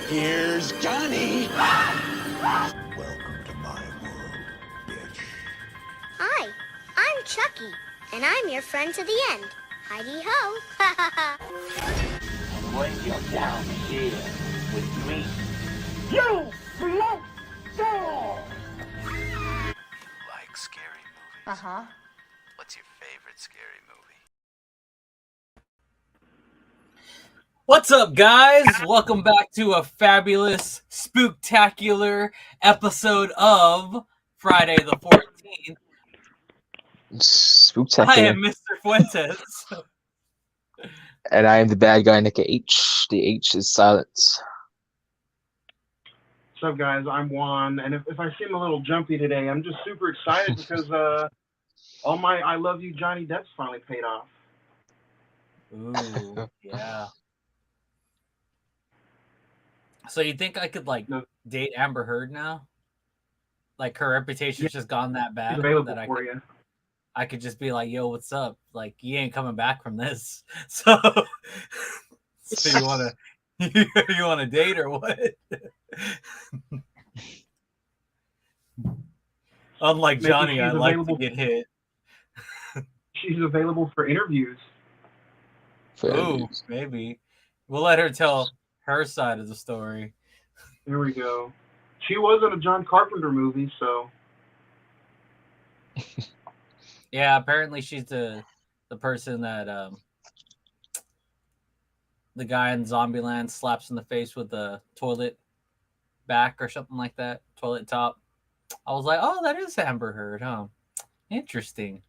Here's Johnny. Welcome to my world, bitch. Hi, I'm Chucky, and I'm your friend to the end. Heidi-ho. And when you're down here with me, You blow door. Like scary movies? Uh-huh. What's your favorite scary movie? What's up, guys? Welcome back to a fabulous, spooktacular episode of Friday the 14th. Spooktacular. I am Mr. Fuentes. And I am the bad guy, Nick H. The H is silence. What's up, guys? I'm Juan, and if I seem a little jumpy today, I'm just super excited because all my I Love You, Johnny Depp's finally paid off. Ooh, yeah. So you think I could, date Amber Heard now? Like, her reputation's just gone that bad He's available that for you. I could just be like, yo, what's up? Like, you ain't coming back from this. So you wanna date or what? Unlike Maybe Johnny, she's I like to available- get hit. She's available for interviews. Ooh, maybe. We'll let her tell her side of the story. There we go. She was in a John Carpenter movie, so Yeah, apparently she's the person that the guy in Zombieland slaps in the face with the toilet back or something like that, toilet top. I was like, oh, that is Amber Heard, huh? Interesting.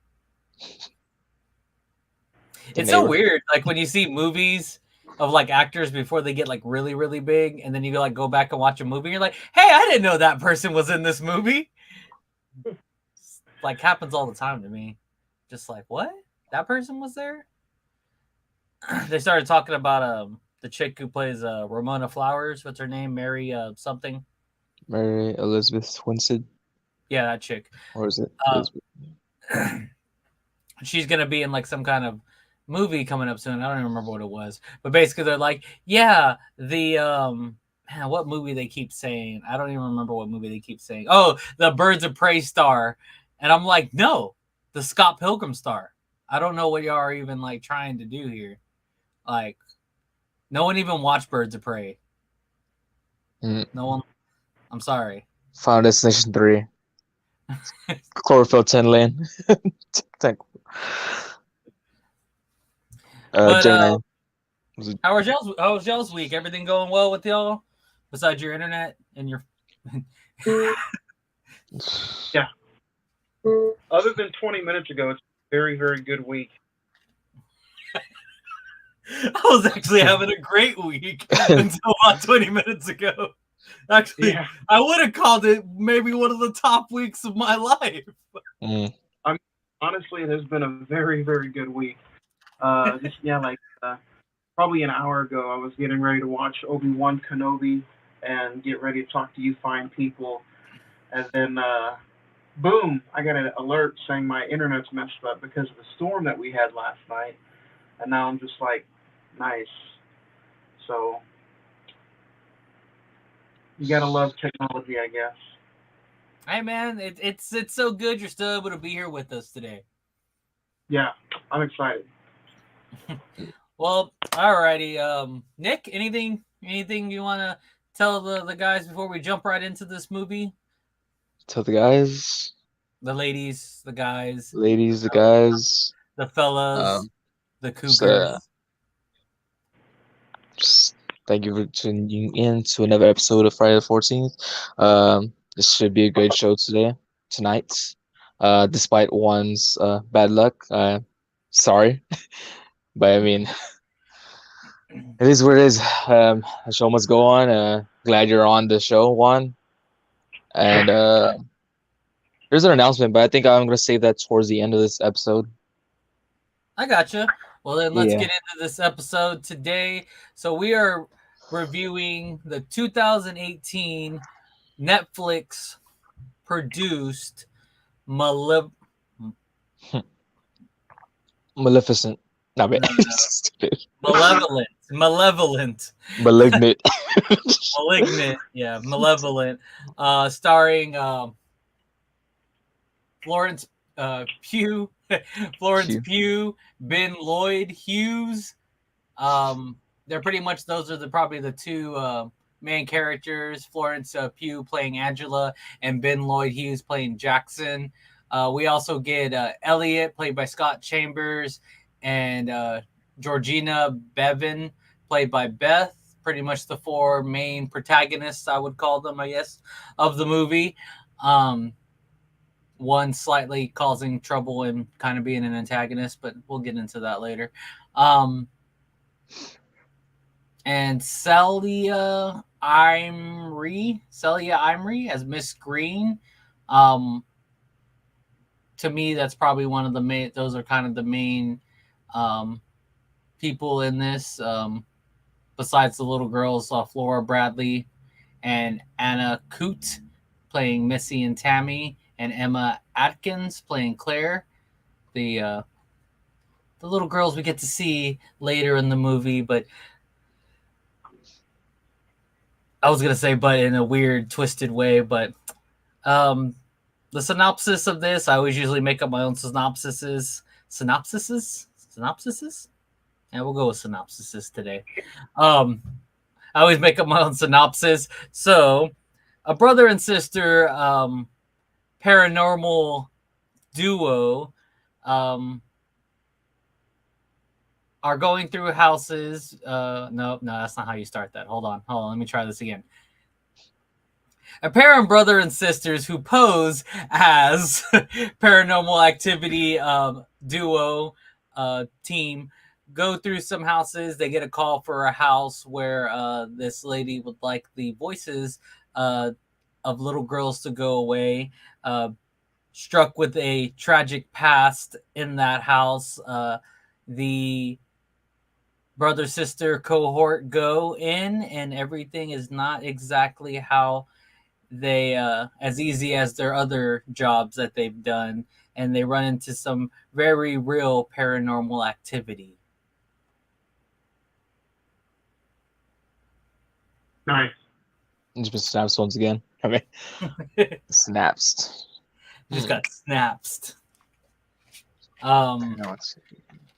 It's so weird, like when you see movies of like actors before they get like really, really big, and then you go back and watch a movie, and you're like, hey, I didn't know that person was in this movie. Like, happens all the time to me. Just like, what? That person was there? They started talking about the chick who plays Ramona Flowers. What's her name? Mary something. Mary Elizabeth Winstead. Yeah, that chick. Or is it? She's gonna be in like some kind of movie coming up soon. I don't even remember what it was. But basically they're like, yeah, the man, what movie they keep saying? I don't even remember what movie they keep saying. Oh, the Birds of Prey star. And I'm like, no, the Scott Pilgrim star. I don't know what y'all are even like trying to do here. Like, no one even watched Birds of Prey. No one. I'm sorry. Final Destination 3. Chlorophyll 10 Lane. Gemini. How was y'all's week? Everything going well with y'all? Besides your internet and your yeah. Other than 20 minutes ago, it's a very, very good week. I was actually having a great week until about 20 minutes ago. Actually, yeah. I would have called it maybe one of the top weeks of my life. Honestly, it has been a very, very good week. Probably an hour ago, I was getting ready to watch Obi-Wan Kenobi and get ready to talk to you fine people. And then, boom, I got an alert saying my internet's messed up because of the storm that we had last night. And now I'm just like, nice. So, you gotta love technology, I guess. Hey, man, it's so good you're still able to be here with us today. Yeah, I'm excited. Well, alrighty. Nick, anything you want to tell the guys before we jump right into this movie? Tell the guys. The ladies, the guys. Ladies, the guys. The fellas. The cougars. Just thank you for tuning in to another episode of Friday the 14th. This should be a great show tonight. Despite Juan's bad luck. Sorry. But I mean, it is what it is. The show must go on. Glad you're on the show, Juan. And there's an announcement, but I think I'm going to save that towards the end of this episode. I gotcha. Well, then let's get into this episode today. So we are reviewing the 2018 Netflix produced Malevolent. Maleficent. No, Malevolent. Malevolent. Malignant. Malignant. Yeah, Malevolent. Starring Florence Pugh, Florence Phew. Pugh, Ben Lloyd Hughes. They're pretty much those are probably the two main characters. Florence Pugh playing Angela, and Ben Lloyd Hughes playing Jackson. We also get Elliot played by Scott Chambers, and Georgina Bevan played by Beth. Pretty much the four main protagonists, I would call them, I guess, of the movie. One slightly causing trouble and kind of being an antagonist, but we'll get into that later. And Celia Imrie as Miss Green. To me, that's probably one of the main. Those are kind of the main people in this. Besides the little girls, Flora Bradley and Anna Coote playing Missy and Tammy, and Emma Atkins playing Claire. The little girls we get to see later in the movie, but I was gonna say, but in a weird, twisted way. But the synopsis of this, I always usually make up my own synopsises. Yeah, we'll go with synopsises today. I always make up my own synopsis. So, a brother and sister paranormal duo are going through houses. No, that's not how you start that. Hold on. Let me try this again. A pair of brother and sisters who pose as paranormal activity duo team go through some houses. They get a call for a house where this lady would like the voices of little girls to go away. Struck with a tragic past in that house, the brother-sister cohort go in, and everything is not exactly how they as easy as their other jobs that they've done, and they run into some very real paranormal activity. Nice. It's been snaps once again. I mean, snaps. Just got snapped. No,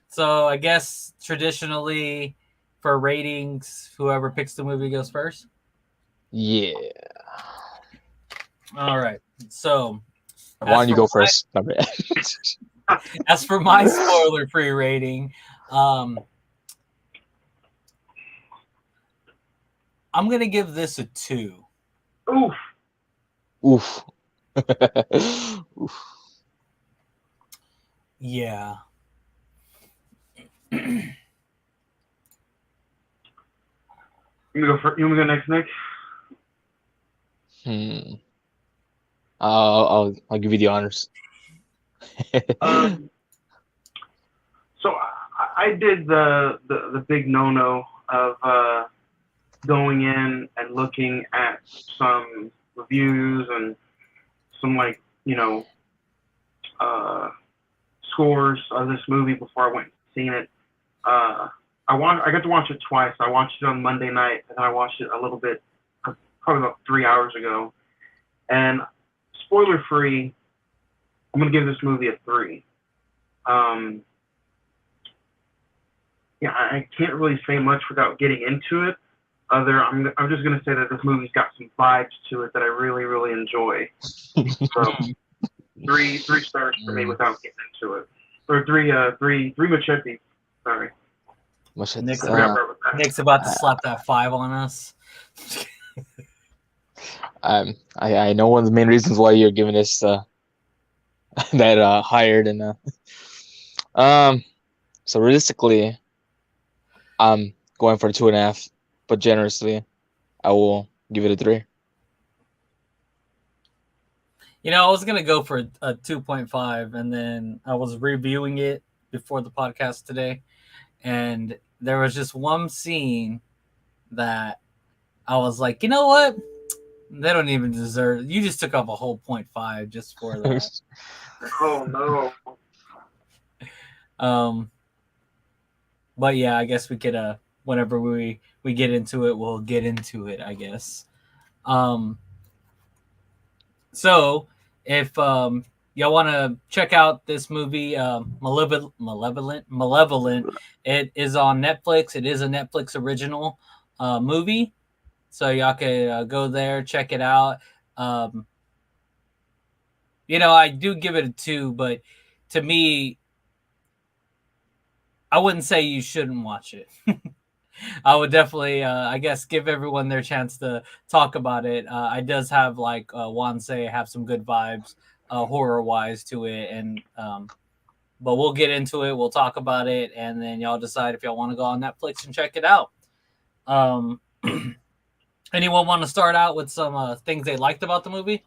So I guess traditionally for ratings, whoever picks the movie goes first. yeah. All right. So Why don't you go first? As for my spoiler-free rating, I'm gonna give this a 2. Oof. Oof. Oof. Yeah. You want me to go next, Nick? I'll give you the honors. So I did the big no-no of going in and looking at some reviews and some scores of this movie before I went and seen it. I got to watch it twice. I watched it on Monday night, and I watched it a little bit, probably about 3 hours ago. And spoiler free, I'm gonna give this movie a 3. Yeah, I can't really say much without getting into it. I'm just gonna say that this movie's got some vibes to it that I really, really enjoy. So 3 stars for me without getting into it, or three machetes. Sorry. Nick's about to slap that 5 on us. I know one of the main reasons why you're giving this that higher than so realistically I'm going for a 2.5, but generously I will give it a 3. I was gonna go for a 2.5, and then I was reviewing it before the podcast today, and there was just one scene that I was like, you know what? They don't even deserve. You just took off a whole 0.5 just for that. Oh no. But yeah, I guess we could whenever we get into it, we'll get into it, I guess. Um, so if y'all want to check out this movie, Malevolent, it is on Netflix. It is a Netflix original movie, so y'all can go there, check it out. Um, I do give it a 2, but to me, I wouldn't say you shouldn't watch it. I would definitely, I guess, give everyone their chance to talk about it. I does have, like Juan say, have some good vibes, horror wise to it, and but we'll get into it. We'll talk about it, and then y'all decide if y'all want to go on Netflix and check it out. Um, anyone want to start out with some things they liked about the movie?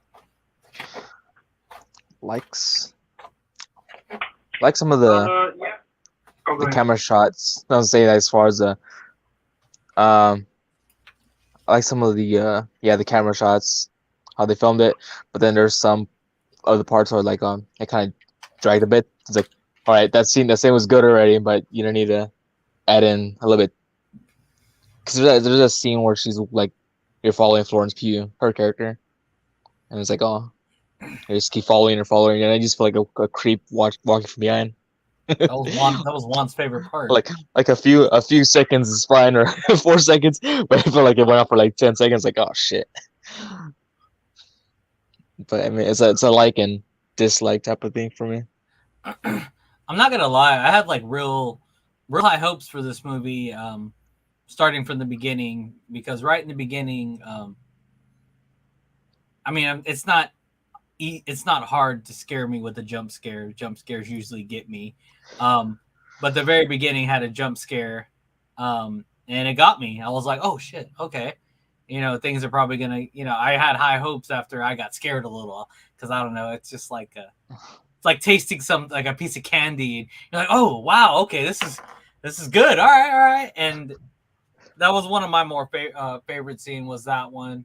Likes, like some of the Yeah. Oh, go the ahead. camera shots. I was saying that as far as the I like some of the the camera shots, how they filmed it. But then there's some other parts where like it kind of dragged a bit. It's like, all right, that scene was good already, but you don't need to add in a little bit. Because there's a scene where she's like, you're following Florence Pugh, her character, and it's like, oh, you just keep following her, and I just feel like a creep walking from behind. That was Juan. That was Juan's favorite part. Like a few seconds is fine, or 4 seconds, but I feel like it went on for like 10 seconds. Like, oh shit. But I mean, it's a like and dislike type of thing for me. I'm not gonna lie. I had like real high hopes for this movie, starting from the beginning, because right in the beginning, I mean, it's not hard to scare me with a jump scare. Jump scares usually get me, but the very beginning had a jump scare, and it got me. I was like, oh shit, okay. Things are probably gonna. I had high hopes after I got scared a little, because I don't know. It's just like it's like tasting like a piece of candy. You're like, oh wow, okay, this is good. All right, and that was one of my more favorite scene was that one,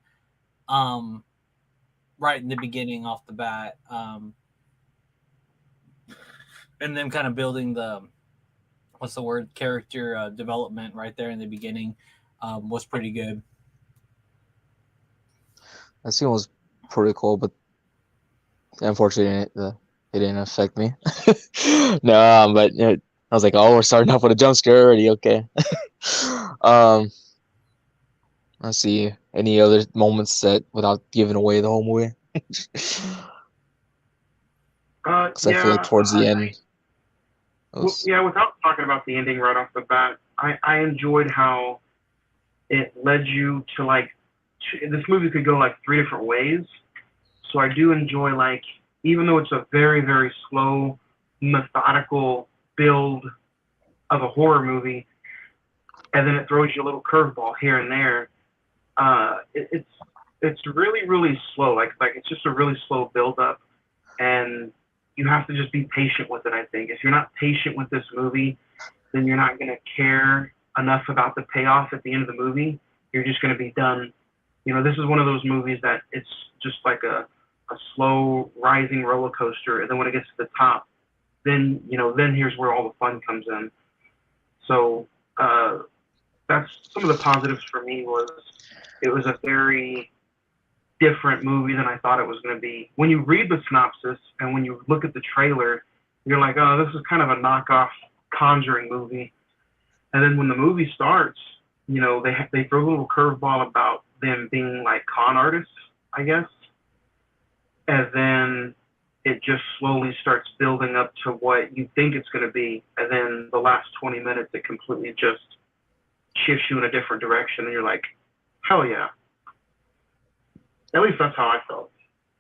right in the beginning off the bat, and then kind of building the what's the word character development right there in the beginning was pretty good. That scene was pretty cool, but unfortunately, it didn't affect me. No, but I was like, oh, we're starting off with a jump scare already. Okay. um, let's see any other moments that without giving away the whole movie. Because I feel like towards the end. Without talking about the ending right off the bat, I enjoyed how it led you to this movie could go like 3 different ways. So I do enjoy even though it's a very, very slow, methodical build of a horror movie, and then it throws you a little curveball here and there. It's really, really slow. Like it's just a really slow build up, and you have to just be patient with it. I think if you're not patient with this movie, then you're not going to care enough about the payoff at the end of the movie. You're just going to be done. This is one of those movies that it's just like a slow rising roller coaster, and then when it gets to the top, then here's where all the fun comes in. So that's some of the positives for me. It was a very different movie than I thought it was going to be. When you read the synopsis and when you look at the trailer, you're like, oh, this is kind of a knockoff Conjuring movie. And then when the movie starts, they throw a little curveball about them being like con artists, I guess. And then it just slowly starts building up to what you think it's going to be. And then the last 20 minutes, it completely just shifts you in a different direction. And you're like, hell yeah. At least that's how I felt.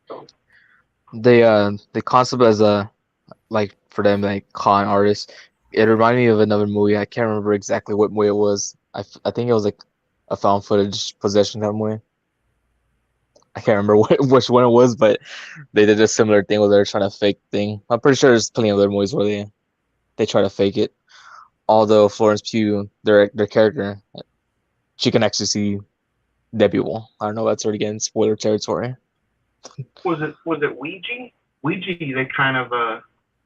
So. The concept as for them like con artists, it reminded me of another movie. I can't remember exactly what movie it was. I think it was like a found footage possession type movie. I can't remember which one it was, but they did a similar thing where they're trying to fake thing. I'm pretty sure there's plenty of other movies where they try to fake it. Although Florence Pugh, their character, she can actually see dead people. I don't know. That's already getting spoiler territory. Was it Ouija? Ouija, they kind of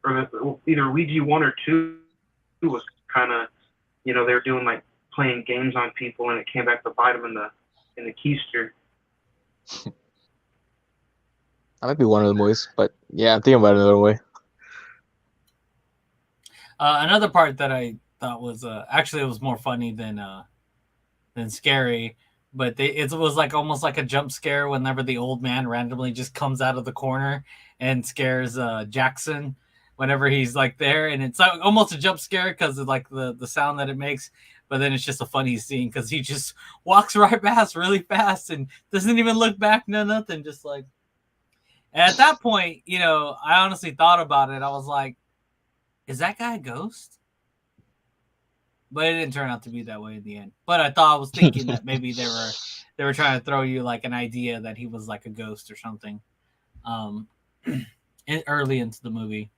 or either Ouija 1 or 2 was kind of, they were doing like playing games on people, and it came back to bite him in the keister. That might be one of the movies, but yeah, I'm thinking about it another way. Another part that I thought was actually it was more funny than scary, but it was like almost like a jump scare whenever the old man randomly just comes out of the corner and scares Jackson whenever he's like there, and it's almost a jump scare because of like the sound that it makes. But then it's just a funny scene because he just walks right past really fast and doesn't even look back, no nothing, just like. And at that point, you know, I honestly thought about it. I was like, is that guy a ghost? But it didn't turn out to be that way in the end. But I was thinking that maybe they were trying to throw you like an idea that he was like a ghost or something, early into the movie.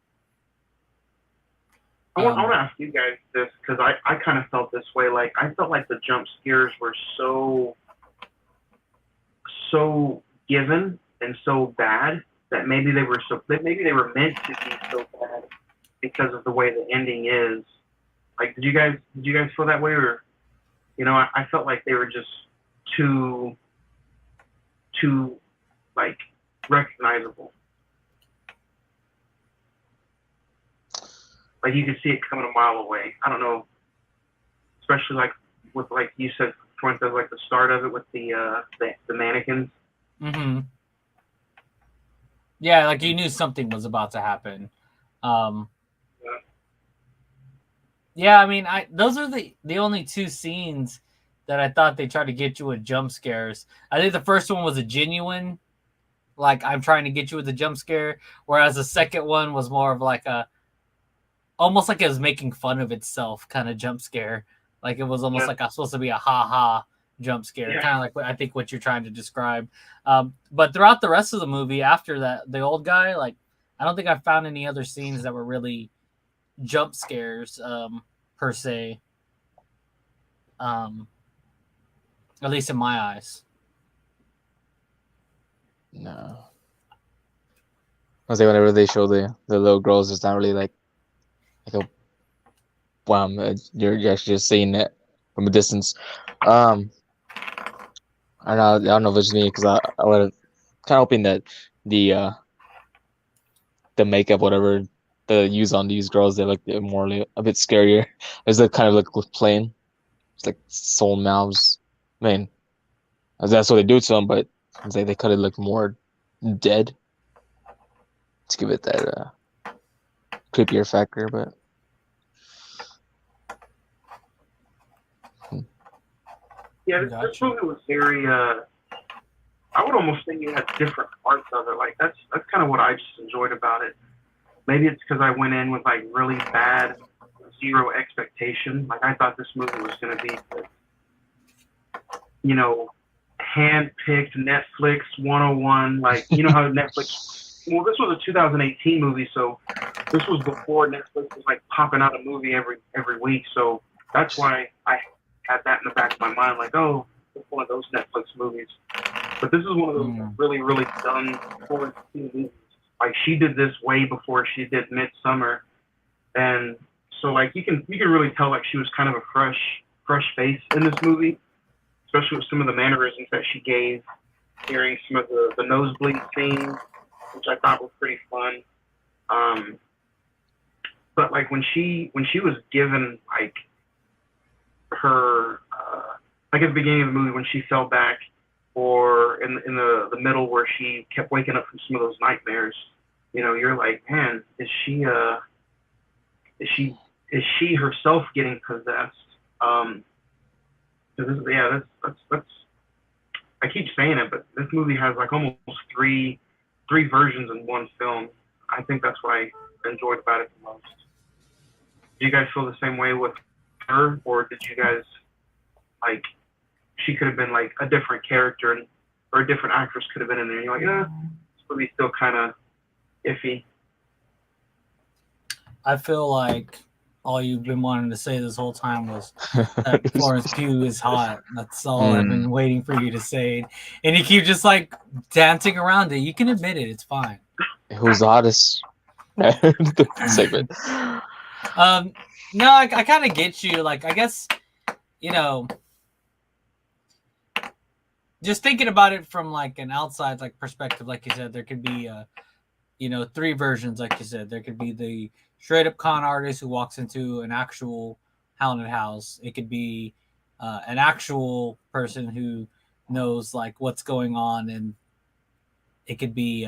I want to ask you guys this because I kind of felt this way. Like I felt like the jump scares were so given and so bad that maybe they were meant to be so bad because of the way the ending is. Like, did you guys feel that way, or you know, I felt like they were just too like recognizable. Like you could see it coming a mile away. I don't know, especially like with like you said, Fuentes, like the start of it with the mannequins. Mm-hmm. Yeah, like you knew something was about to happen. Yeah, I mean, those are the only two scenes that I thought they tried to get you with jump scares. I think the first one was a genuine, like I'm trying to get you with a jump scare, whereas the second one was more of like almost like it was making fun of itself kind of jump scare. Like it was almost like supposed to be a ha-ha jump scare, kind of like I think what you're trying to describe. But throughout the rest of the movie, after that, the old guy, like I don't think I found any other scenes that were really jump scares per se. At least in my eyes. No. I was like, whenever they show the little girls, it's not really like a wow. You're actually just seeing it from a distance. I don't know if it's me because I was kind of hoping that the makeup, whatever they use on these girls, they're more a bit scarier. It's like kind of like plain. It's like soul mouths. I mean, that's what they do to them, but it's like they could have looked more dead to give it that creepier factor, but. Yeah, this movie was very. I would almost think you had different parts of it. Like that's kind of what I just enjoyed about it. Maybe it's because I went in with like really bad, zero expectation. Like I thought this movie was going to be, you know, hand-picked Netflix 101. Like you know how Netflix. Well, this was a 2018 movie, so this was before Netflix was like popping out a movie every week. So that's why I had that in the back of my mind, like, oh, it's one of those Netflix movies. But this is one of those really, really done forward movies. Like she did this way before she did Midsummer, and so like you can really tell like she was kind of a fresh face in this movie, especially with some of the mannerisms that she gave during some of the nosebleed scenes, which I thought were pretty fun. But like when she was given like her like at the beginning of the movie when she fell back, or in the middle where she kept waking up from some of those nightmares, you know, you're like, man, is she herself getting possessed? That's I keep saying it, but this movie has like almost three versions in one film. I think that's what I enjoyed about it the most. Do you guys feel the same way with her, or did you guys like she could have been like a different character or a different actress could have been in there? And you're like, this movie's still kind of iffy. I feel like all you've been wanting to say this whole time was that Florence Pugh is hot. That's all I've been waiting for you to say, and you keep just like dancing around it. You can admit it; it's fine. Who's the hottest? Segment. No, I kind of get you. Like, I guess you know, just thinking about it from like an outside like perspective, like you said, there could be three versions, like you said. There could be the straight up con artist who walks into an actual haunted house. It could be an actual person who knows like what's going on, and it could be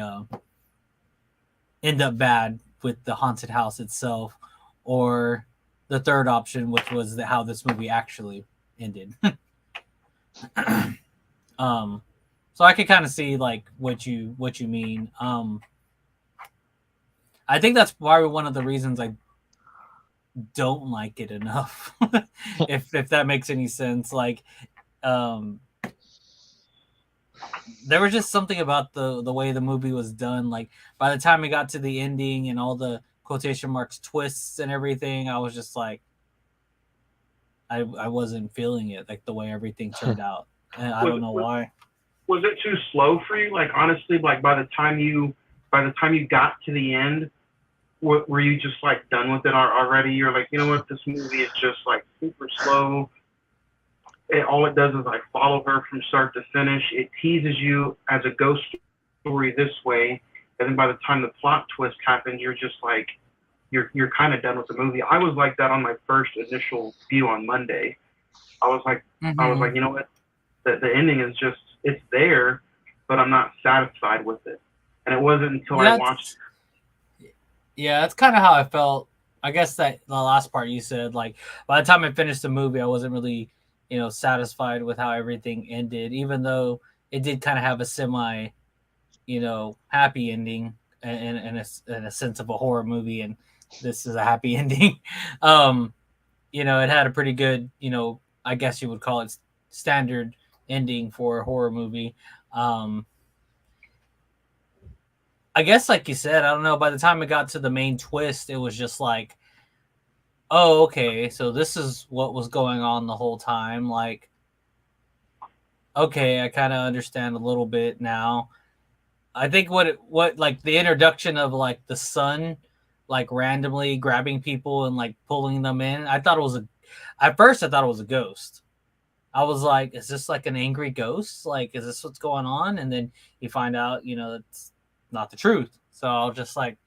end up bad with the haunted house itself, or the third option, which was how this movie actually ended. So I could kind of see like what you mean. I think that's probably one of the reasons I don't like it enough. if that makes any sense. Like, there was just something about the way the movie was done. Like by the time it got to the ending and all the quotation marks twists and everything, I was just like, I wasn't feeling it, like the way everything turned out. And I don't know why. Was it too slow for you? Like honestly, like by the time you got to the end, were you just like done with it already? You're like, you know what, this movie is just like super slow. All it does is like follow her from start to finish. It teases you as a ghost story this way, and then by the time the plot twist happens, you're just like, you're kind of done with the movie. I was like that on my first initial view on Monday. I was like, you know what, the ending is just, it's there, but I'm not satisfied with it. And it wasn't until I watched. Yeah, that's kind of how I felt. I guess that the last part you said, like by the time I finished the movie, I wasn't really, satisfied with how everything ended, even though it did kind of have a semi, happy ending in a sense of a horror movie, and this is a happy ending. It had a pretty good, I guess you would call it standard ending for a horror movie. I guess, like you said, I don't know. By the time it got to the main twist, it was just like, oh, okay, so this is what was going on the whole time. Like, okay, I kind of understand a little bit now. I think what like the introduction of like the sun, like randomly grabbing people and like pulling them in. At first I thought it was a ghost. I was like, is this like an angry ghost? Like, is this what's going on? And then you find out, it's not the truth. So I was just like,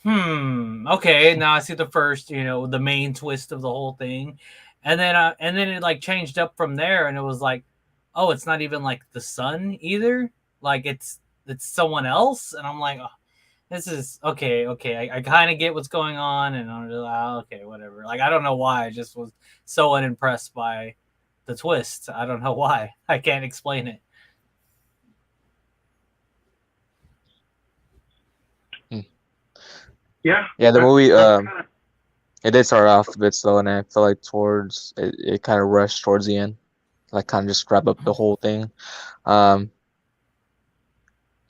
okay, now I see the first, the main twist of the whole thing. And then it like changed up from there, and it was like, oh, it's not even like the sun either. Like it's someone else. And I'm like, oh, this is okay. I kind of get what's going on. And I'm just like, okay, whatever. Like, I don't know why. I just was so unimpressed by the twist. I don't know why. I can't explain it. Yeah. Yeah, the movie it did start off a bit slow, and I felt like towards it kind of rushed towards the end, like kind of just wrap up the whole thing. Um,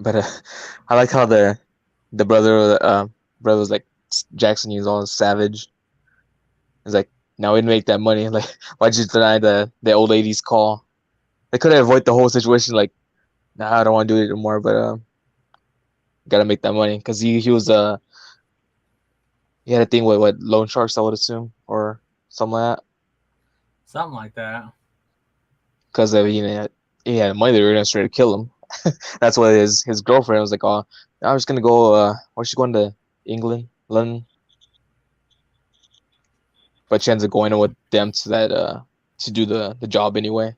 but I like how the brother was like, Jackson, he's all savage. He's like, now we'd make that money. Like, why'd you deny the old lady's call? They could have avoided the whole situation. Like, nah, I don't want to do it anymore, but gotta make that money, because he was he had a thing with what, loan sharks, I would assume, or something like that. Something like that. Because he had money, they were gonna straight to kill him. That's why his girlfriend was like, "Oh, I'm just gonna go. Where's she going to? England, London?" But she ends up going in with them to do the job anyway.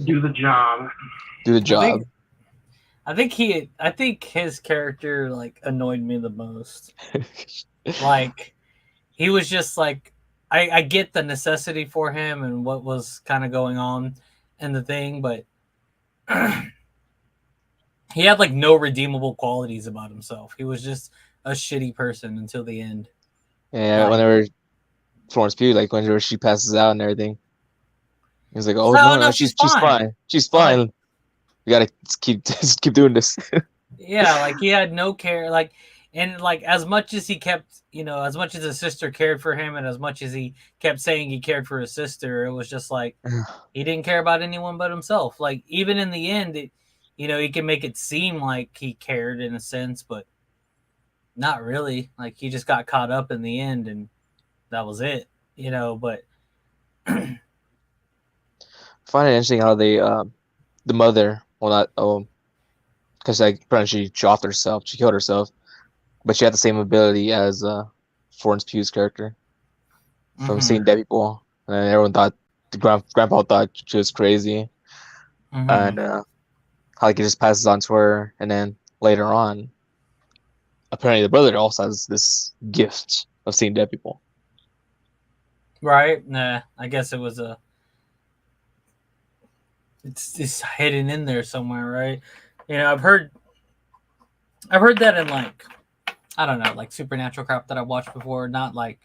Do the job. Do the job. I think his character like annoyed me the most. Like, he was just like, I get the necessity for him and what was kind of going on in the thing, but he had like no redeemable qualities about himself. He was just a shitty person until the end. Yeah, Like, whenever Florence Pugh, like whenever she passes out and everything, he was like, "Oh no, she's fine. She's fine. Like, we gotta keep doing this." Yeah, like he had no care, like, and like as much as he kept, as much as his sister cared for him, and as much as he kept saying he cared for his sister, it was just like he didn't care about anyone but himself. Like, even in the end, he can make it seem like he cared in a sense, but not really. Like, he just got caught up in the end, and that was it. you know. But I find it interesting how they the mother, well, not because like apparently she offed herself, she killed herself, but she had the same ability as Florence Pugh's character from hmm seeing dead people, and everyone thought the grandpa thought she was crazy, hmm and how like, it just passes on to her, and then later on, apparently the brother also has this gift of seeing dead people. right? Nah, I guess it was a. It's hidden in there somewhere, right? You know, I've heard that in like I don't know, like supernatural crap that I watched before, not like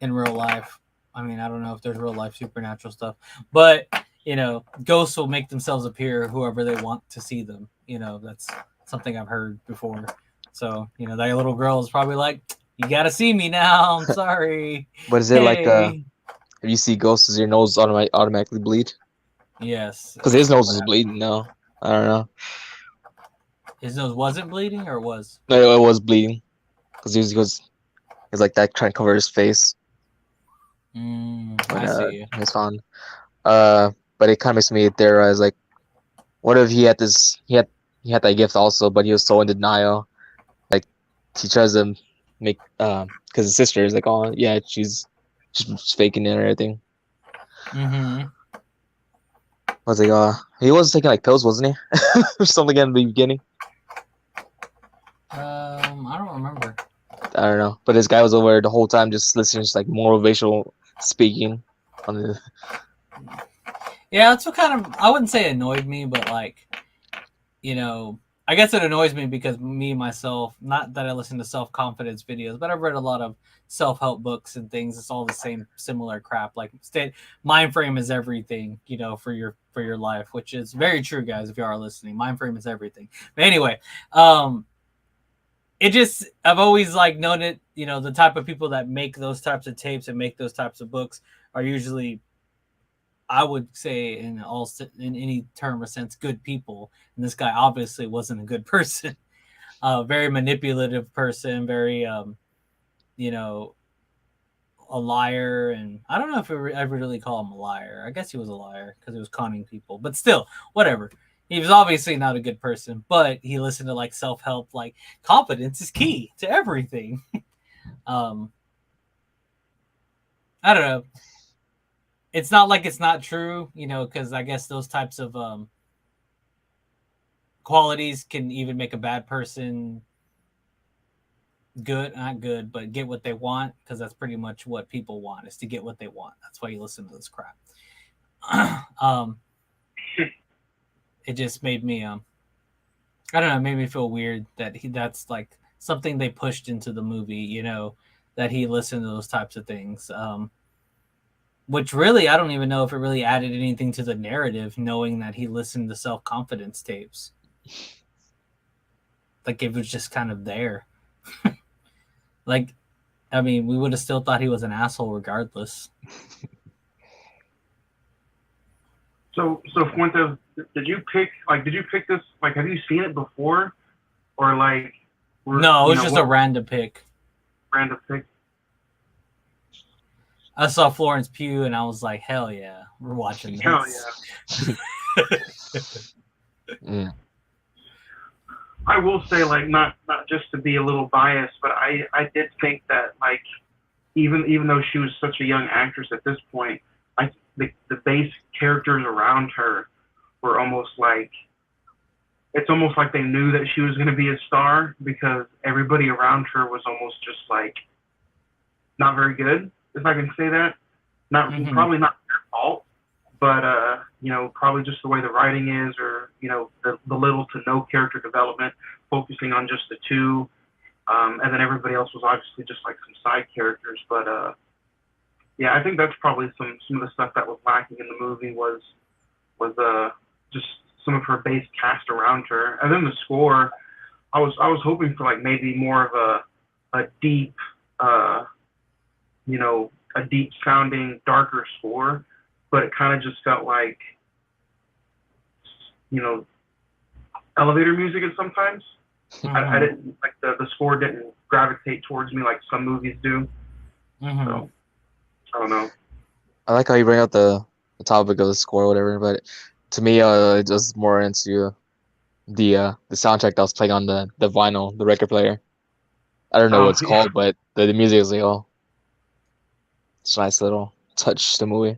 in real life. I mean, I don't know if there's real life supernatural stuff, but you know, ghosts will make themselves appear whoever they want to see them. You know, that's something I've heard before. So, you know, that little girl is probably like, "You got to see me now. I'm sorry." But is it like Hey. if you see ghosts, does your nose automatically bleed? Yes. Because his nose was bleeding. No, I don't know. His nose wasn't bleeding or was? No, it was bleeding because he was like that trying to cover his face when I see. he was found. Uh, but it kind of makes me theorize like, what if he had that gift also, but he was so in denial. Like he tries to make because his sister is like, oh yeah, she's just faking it and everything. Mm-hmm. I was like, he was taking like pills, wasn't he? Or something in the beginning. I don't remember. I don't know, but this guy was over there the whole time just listening, just like motivational speaking on the. Yeah, that's what kind of I wouldn't say annoyed me, but like, you know, I guess it annoys me because me myself, not that I listen to self confidence videos, but I've read a lot of self help books and things. It's all the same similar crap. Like mind frame is everything, you know, for your life, which is very true, guys. If you are listening, mind frame is everything. But anyway, it just I've always like known it. You know, the type of people that make those types of tapes and make those types of books are usually I would say in any term or sense good people, and this guy obviously wasn't a good person. Very manipulative person, very you know, a liar, and I don't know if I ever really call him a liar. I guess he was a liar because he was conning people, but still, whatever. He was obviously not a good person, but he listened to like self help, like confidence is key to everything. um, I don't know. It's not like it's not true, you know, because I guess those types of qualities can even make a bad person good, not good, but get what they want because that's pretty much what people want is to get what they want. That's why you listen to this crap. um, it just made me I don't know, it made me feel weird that that's like something they pushed into the movie, you know, that he listened to those types of things. Which really I don't even know if it really added anything to the narrative, knowing that he listened to self confidence tapes. Like it was just kind of there. Like, I mean, we would have still thought he was an asshole regardless. So Fuentes, did you pick this? Like, have you seen it before, or like, No, it was just a random pick. random pick? I saw Florence Pugh and I was like, hell yeah, we're watching this. Hell yeah. Mm. I will say, like, not just to be a little biased, but I did think that, like, even though she was such a young actress at this point, the base characters around her were almost like it's almost like they knew that she was going to be a star because everybody around her was almost just like not very good, if I can say that. Probably not their fault, but you know, probably just the way the writing is, or you know, the little to no character development, focusing on just the two, and then everybody else was obviously just like some side characters. But yeah, I think that's probably some of the stuff that was lacking in the movie was just some of her base cast around her, and then the score. I was hoping for like maybe more of a deep, you know, a deep sounding, darker score, but it kind of just felt like, you know, elevator music at sometimes. I didn't like the score didn't gravitate towards me like some movies do. So Oh no. I like how you bring up the topic of the score or whatever, but to me, it was more into the soundtrack that was playing on the vinyl, the record player. I don't know what Oh it's yeah. called, but the music is like, oh, it's a nice little touch to the movie.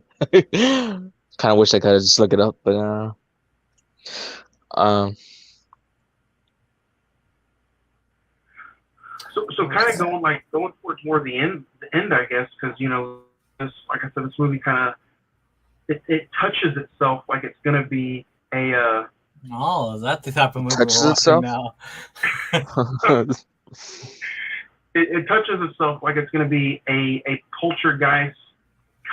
Kind of wish I could have just look it up, but um, So kind of going towards more the end, I guess, because this, like I said, this movie kind of it touches itself like it's gonna be a. Oh, is that the type of movie touches we're watching itself. now? It touches itself like it's going to be a poltergeist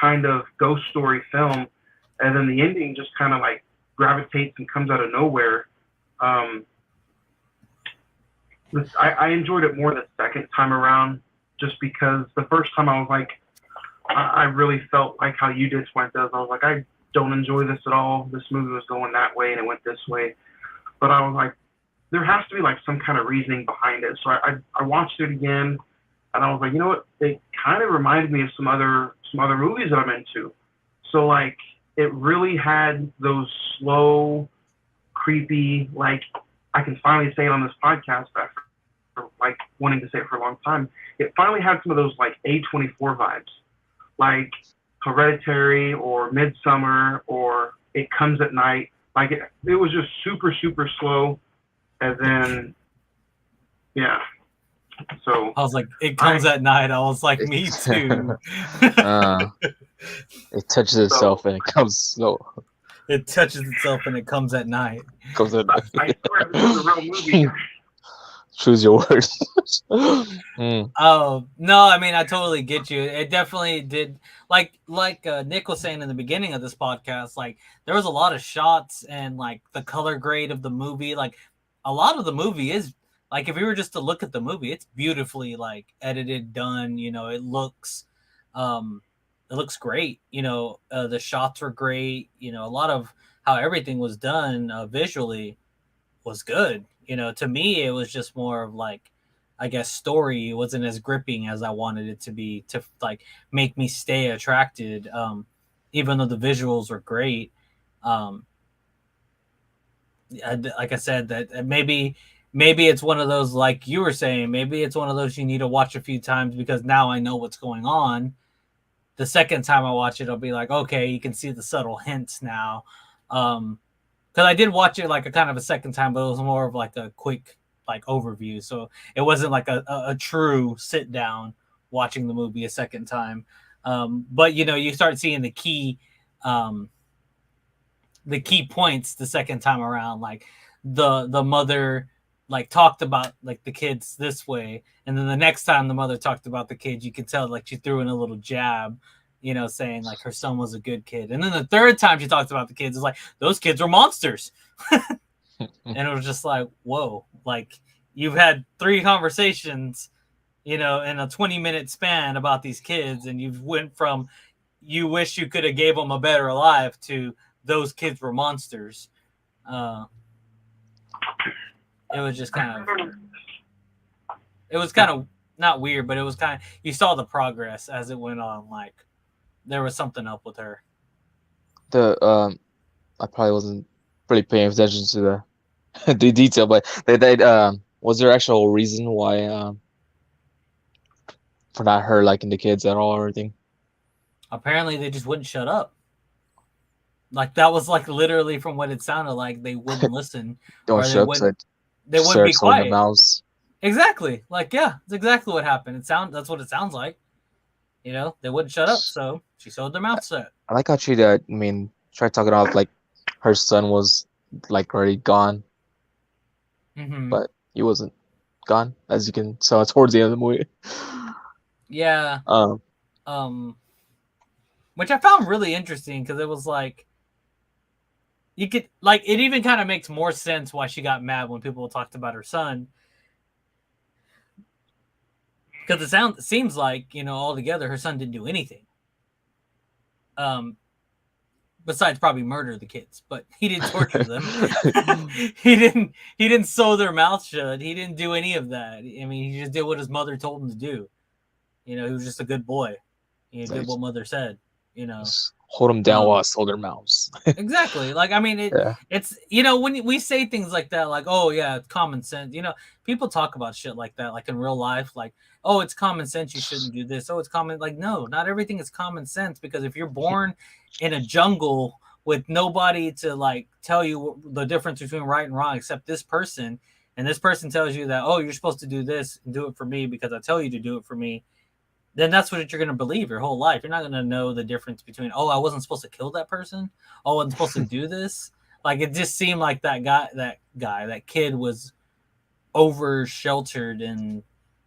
kind of ghost story film, and then the ending just kind of like gravitates and comes out of nowhere. I enjoyed it more the second time around, just because the first time I was like, I really felt like how you did, Fuentes. I was like, I don't enjoy this at all. This movie was going that way and it went this way, but I was like, there has to be like some kind of reasoning behind it. So I watched it again, and I was like, you know what? It kind of reminded me of some other movies that I'm into. So like, it really had those slow, creepy, like I can finally say it on this podcast after like wanting to say it for a long time. It finally had some of those like A24 vibes, like Hereditary or Midsummer or It Comes at Night. Like it was just super, super slow. And then, yeah. So I was like, it comes at night. I was like, me too. It touches itself and it comes slow. It touches itself and it comes at night. Comes at night. I swear this is a real movie. Choose your words. Mm. Oh no, I mean I totally get you. It definitely did. Like Nick was saying in the beginning of this podcast, like there was a lot of shots and like the color grade of the movie. Like a lot of the movie is like if you were just to look at the movie, it's beautifully like edited, done. It looks great. The shots were great. A lot of how everything was done visually was good. To me, it was just more of like, I guess, story. It wasn't as gripping as I wanted it to be to like make me stay attracted. Even though the visuals were great. Like I said, that maybe it's one of those, like you were saying, maybe it's one of those you need to watch a few times because now I know what's going on. The second time I watch it, I'll be like, okay, you can see the subtle hints now. Because I did watch it like a kind of a second time, but it was more of like a quick like overview. So it wasn't like a true sit down watching the movie a second time. But you start seeing the key points the second time around, like the mother like talked about like the kids this way, and then the next time the mother talked about the kids, you could tell like she threw in a little jab, saying like her son was a good kid. And then the third time she talked about the kids, it's like those kids were monsters. And it was just like, whoa, like you've had 3 conversations, in a 20-minute span about these kids, and you've went from you wish you could have gave them a better life to those kids were monsters. It was just kind of not weird, but it was kind of, you saw the progress as it went on. Like there was something up with her. I probably wasn't really paying attention to the detail, but they was there actual reason why for not her liking the kids at all or anything? Apparently they just wouldn't shut up. Like that was like literally from what it sounded like, they wouldn't listen. Don't shut up. They wouldn't be quiet. Mouse. Exactly. Like, yeah, that's exactly what happened. That's what it sounds like. They wouldn't shut up, so she sewed their mouth shut. I like how she tried talking about like her son was like already gone, but he wasn't gone, as you can tell towards the end of the movie. Yeah. Which I found really interesting because it was like you could like it even kind of makes more sense why she got mad when people talked about her son. Because it seems like, altogether her son didn't do anything. Besides probably murder the kids, but he didn't torture them. He didn't sew their mouth shut. He didn't do any of that. I mean, he just did what his mother told him to do. He was just a good boy. You did what mother said. You know, Just hold them down while I sold their mouths. exactly. Like, I mean, Yeah. it's, you know, when we say things like that, like, oh yeah, it's common sense. You know, people talk about shit like that, like in real life, like, oh, it's common sense. You shouldn't do this. Oh, it's common. Like, no, not everything is common sense, because if you're born in a jungle with nobody to like tell you the difference between right and wrong except this person, and this person tells you that, oh, you're supposed to do this and do it for me because I tell you to do it for me, then that's what you're going to believe your whole life. You're not going to know the difference between, oh, I wasn't supposed to kill that person. Oh, I wasn't supposed to do this. Like, it just seemed like that kid was over sheltered and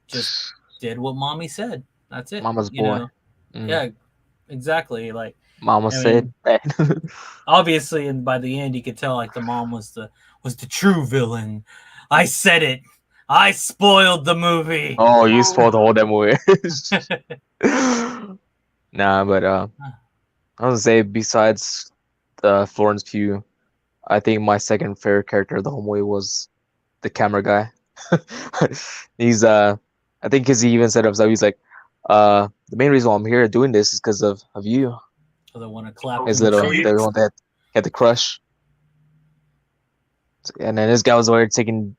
just did what mommy said. That's it. Mama's You boy. know? Yeah, exactly. Like, Mama I said. mean, obviously, and by the end, you could tell like the mom was the true villain. I said it. I spoiled the movie. Oh, you spoiled the whole damn movie. Nah, but I was gonna say, besides Florence Pugh, I think my second favorite character of the whole movie was the camera guy. He's I think because he even said himself, he's like, the main reason why I'm here doing this is because of you. So they want to clap His in the little, face. the one that had the crush, and then this guy was already taking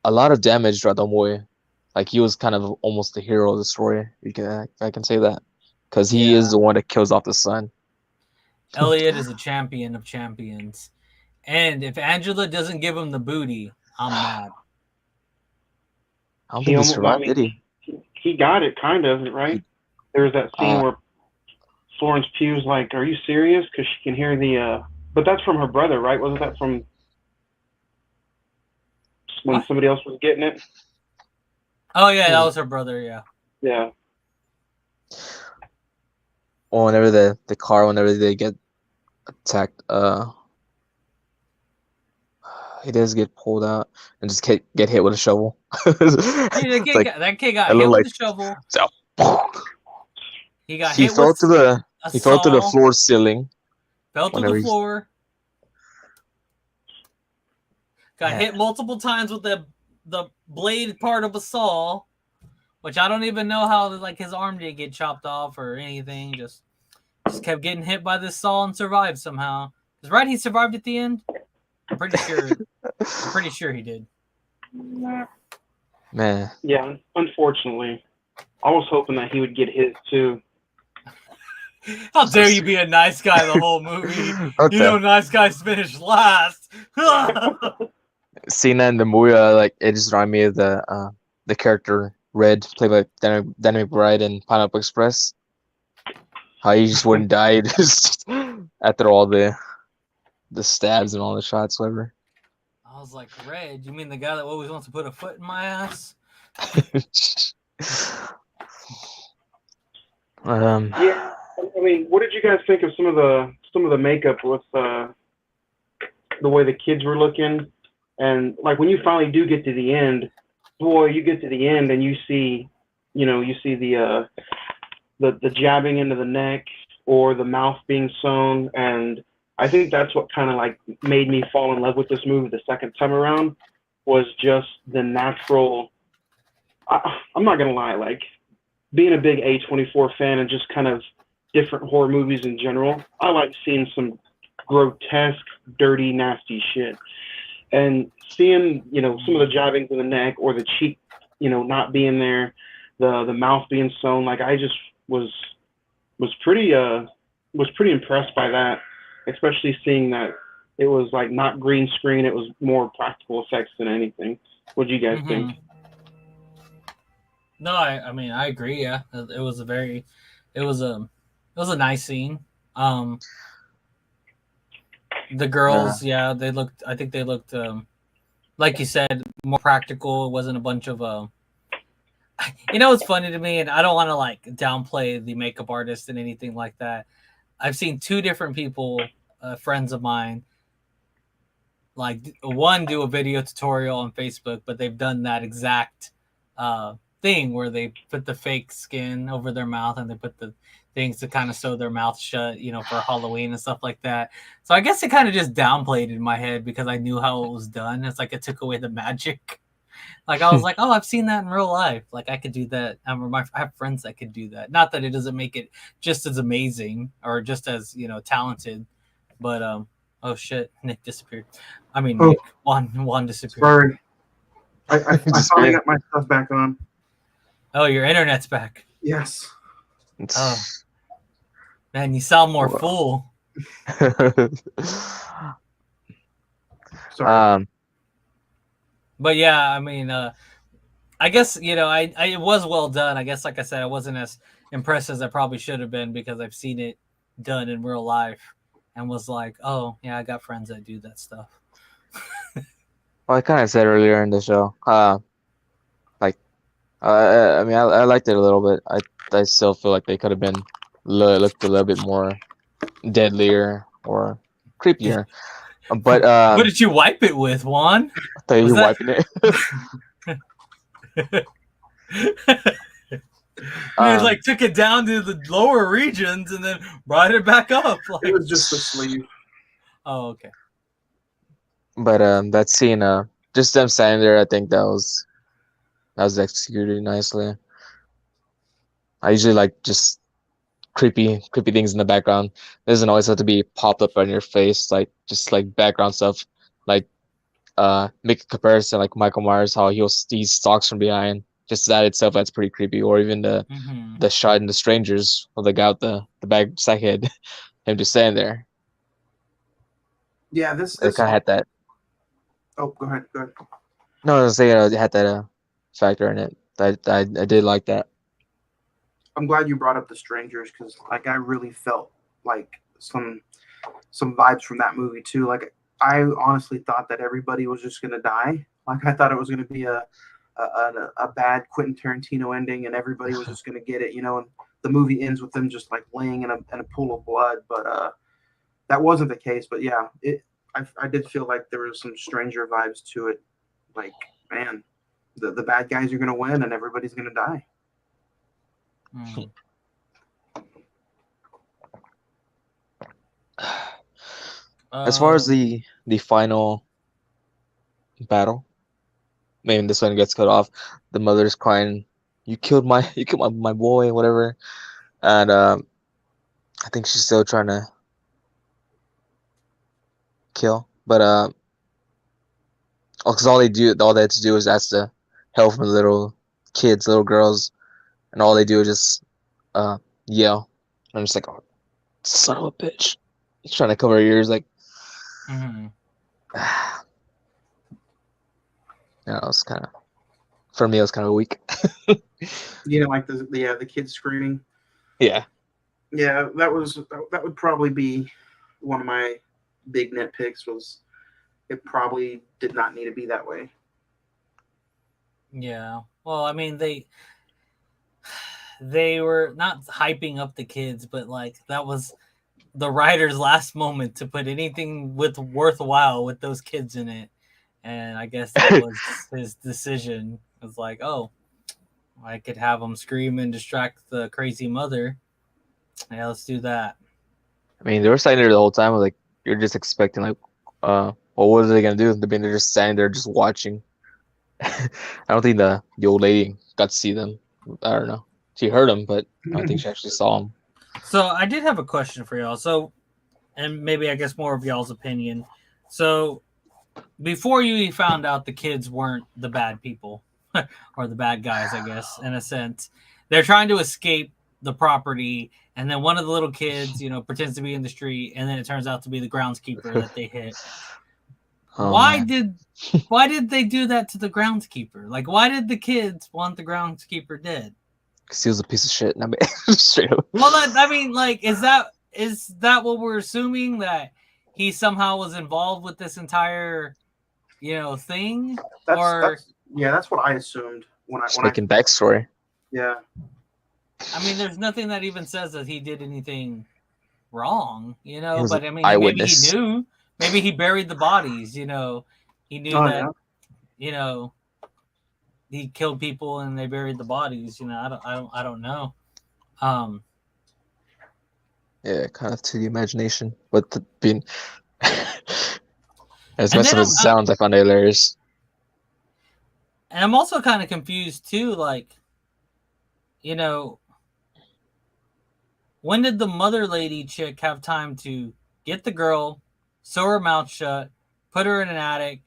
a lot of damage throughout the movie. Like, he was kind of almost the hero of the story. I can say that, because he is the one that kills off the son. Elliot is a champion of champions, and if Angela doesn't give him the booty, I'm mad. I don't think he survived, did he? He got it, kind of, right? There was that scene where Florence Pugh's like, "Are you serious?" Because she can hear the. But that's from her brother, right? Wasn't that from when somebody else was getting it? Oh yeah, that was her brother. Yeah. Yeah. Or whenever the car, whenever they get attacked, he does get pulled out and just get hit with a shovel. That kid got hit with a shovel. So, he got he hit fell with to the a he fell to the saw, floor ceiling. fell to the floor. Got hit multiple times with the blade part of a saw, which I don't even know how like his arm didn't get chopped off or anything. Just kept getting hit by this saw and survived somehow. Is right? He survived at the end. I'm pretty sure he did. Man. Yeah, unfortunately. I was hoping that he would get his too. How dare you be a nice guy the whole movie? You know, nice guys finish last. Seeing that in the movie, like, it just reminded me of the character Red, played by Danny McBride in Pineapple Express. How he just wouldn't die just after all the stabs and all the shots, whatever. I was like, Red, you mean the guy that always wants to put a foot in my ass? Yeah, I mean, what did you guys think of some of the makeup with the way the kids were looking, and like when you finally do get to the end, boy, you get to the end and you see the jabbing into the neck or the mouth being sewn, and I think that's what kind of like made me fall in love with this movie the second time around, was just the natural. I'm not gonna lie, like being a big A24 fan and just kind of different horror movies in general, I like seeing some grotesque, dirty, nasty shit. And seeing, some of the jabbings in the neck or the cheek, not being there, the mouth being sewn, like I just was pretty impressed by that, especially seeing that it was like not green screen, it was more practical effects than anything. What do you guys think? No, I mean I agree. Yeah, it was a nice scene. The girls, yeah, I think they looked, like you said, more practical. It wasn't a bunch of, it's funny to me, and I don't want to like downplay the makeup artist and anything like that. I've seen two different people, friends of mine, like one do a video tutorial on Facebook, but they've done that exact thing where they put the fake skin over their mouth and they put the things to kind of sew their mouth shut, for Halloween and stuff like that. So I guess it kind of just downplayed in my head because I knew how it was done. It's like it took away the magic. Like I was like, oh, I've seen that in real life. Like I could do that. I have friends that could do that. Not that it doesn't make it just as amazing or just as talented, but oh shit, Nick disappeared. I mean, Oh. Nick, Juan disappeared. Sorry. I Just finally weird. got my stuff back on. Oh, your internet's back. Yes. Oh, man, you sound more Wow. full. Sorry. But yeah, I mean, I guess I it was well done. I guess, like I said, I wasn't as impressed as I probably should have been because I've seen it done in real life and was like, oh yeah, I got friends that do that stuff. Well, I kind of said earlier in the show. Like, I mean, I liked it a little bit. I still feel like they could have been looked a little bit more deadlier or creepier. But What did you wipe it with, Juan? I thought you was were that- wiping it. You like took it down to the lower regions and then brought it back up. Like, It was just the sleeve. oh, okay. But that scene, just them standing there, I think that was executed nicely. I usually like just creepy things in the background. It doesn't always have to be popped up on your face, like just like background stuff. Like make a comparison like Michael Myers, how he stalks from behind. Just that itself, that's pretty creepy. Or even the shot in The Strangers of the guy with the bag sack head, him just standing there. Yeah, this It kind of had that. Oh, go ahead. No, I was saying it had that factor in it. I did like that. I'm glad you brought up The Strangers because like I really felt like some vibes from that movie too. Like I honestly thought that everybody was just gonna die. Like I thought it was gonna be a bad Quentin Tarantino ending and everybody was just gonna get it, and the movie ends with them just like laying in a pool of blood. But that wasn't the case. But yeah, I did feel like there was some Stranger vibes to it. Like, man, the bad guys are gonna win and everybody's gonna die. As far as the final battle, maybe this one gets cut off. The mother's crying, "You killed my boy," whatever, and I think she's still trying to kill, but because all they had to do is ask the help from the little kids, little girls, and all they do is just yell. I'm just like, oh, son of a bitch! He's trying to cover her ears, like. Yeah, it was kind of, for me, it was kind of weak. Like the kids screaming. Yeah. Yeah, that would probably be one of my big nitpicks. Was it probably did not need to be that way. Yeah. Well, I mean, they were not hyping up the kids, but like that was the writer's last moment to put anything worthwhile with those kids in it. And I guess that was his decision. It was like, oh, I could have them scream and distract the crazy mother. Yeah, let's do that. I mean, they were standing there the whole time. Like, you're just expecting, like, well, what are they gonna do? I mean, they're just standing there, just watching. I don't think the old lady got to see them. I don't know. She heard them, but I don't think she actually saw them. So I did have a question for y'all. So, and maybe I guess more of y'all's opinion. So, before you found out the kids weren't the bad people or the bad guys, I guess, in a sense, they're trying to escape the property. And then one of the little kids, pretends to be in the street. And then it turns out to be the groundskeeper that they hit. Oh, why man. did they do that to the groundskeeper? Like, why did the kids want the groundskeeper dead? Because he was a piece of shit. I mean, straight up. Well, I mean, like, is that what we're assuming, that he somehow was involved with this entire, thing? That's what I assumed when Just making backstory. Yeah. I mean, there's nothing that even says that he did anything wrong, was but I an mean, eyewitness. maybe he knew. Maybe he buried the bodies, he knew that, he killed people and they buried the bodies, I don't know. Yeah, kind of to the imagination. But being as And messed then up as it sounds, I found it hilarious. And I'm also kind of confused too, like, you know, when did the mother lady chick have time to get the girl, sew her mouth shut, put her in an attic?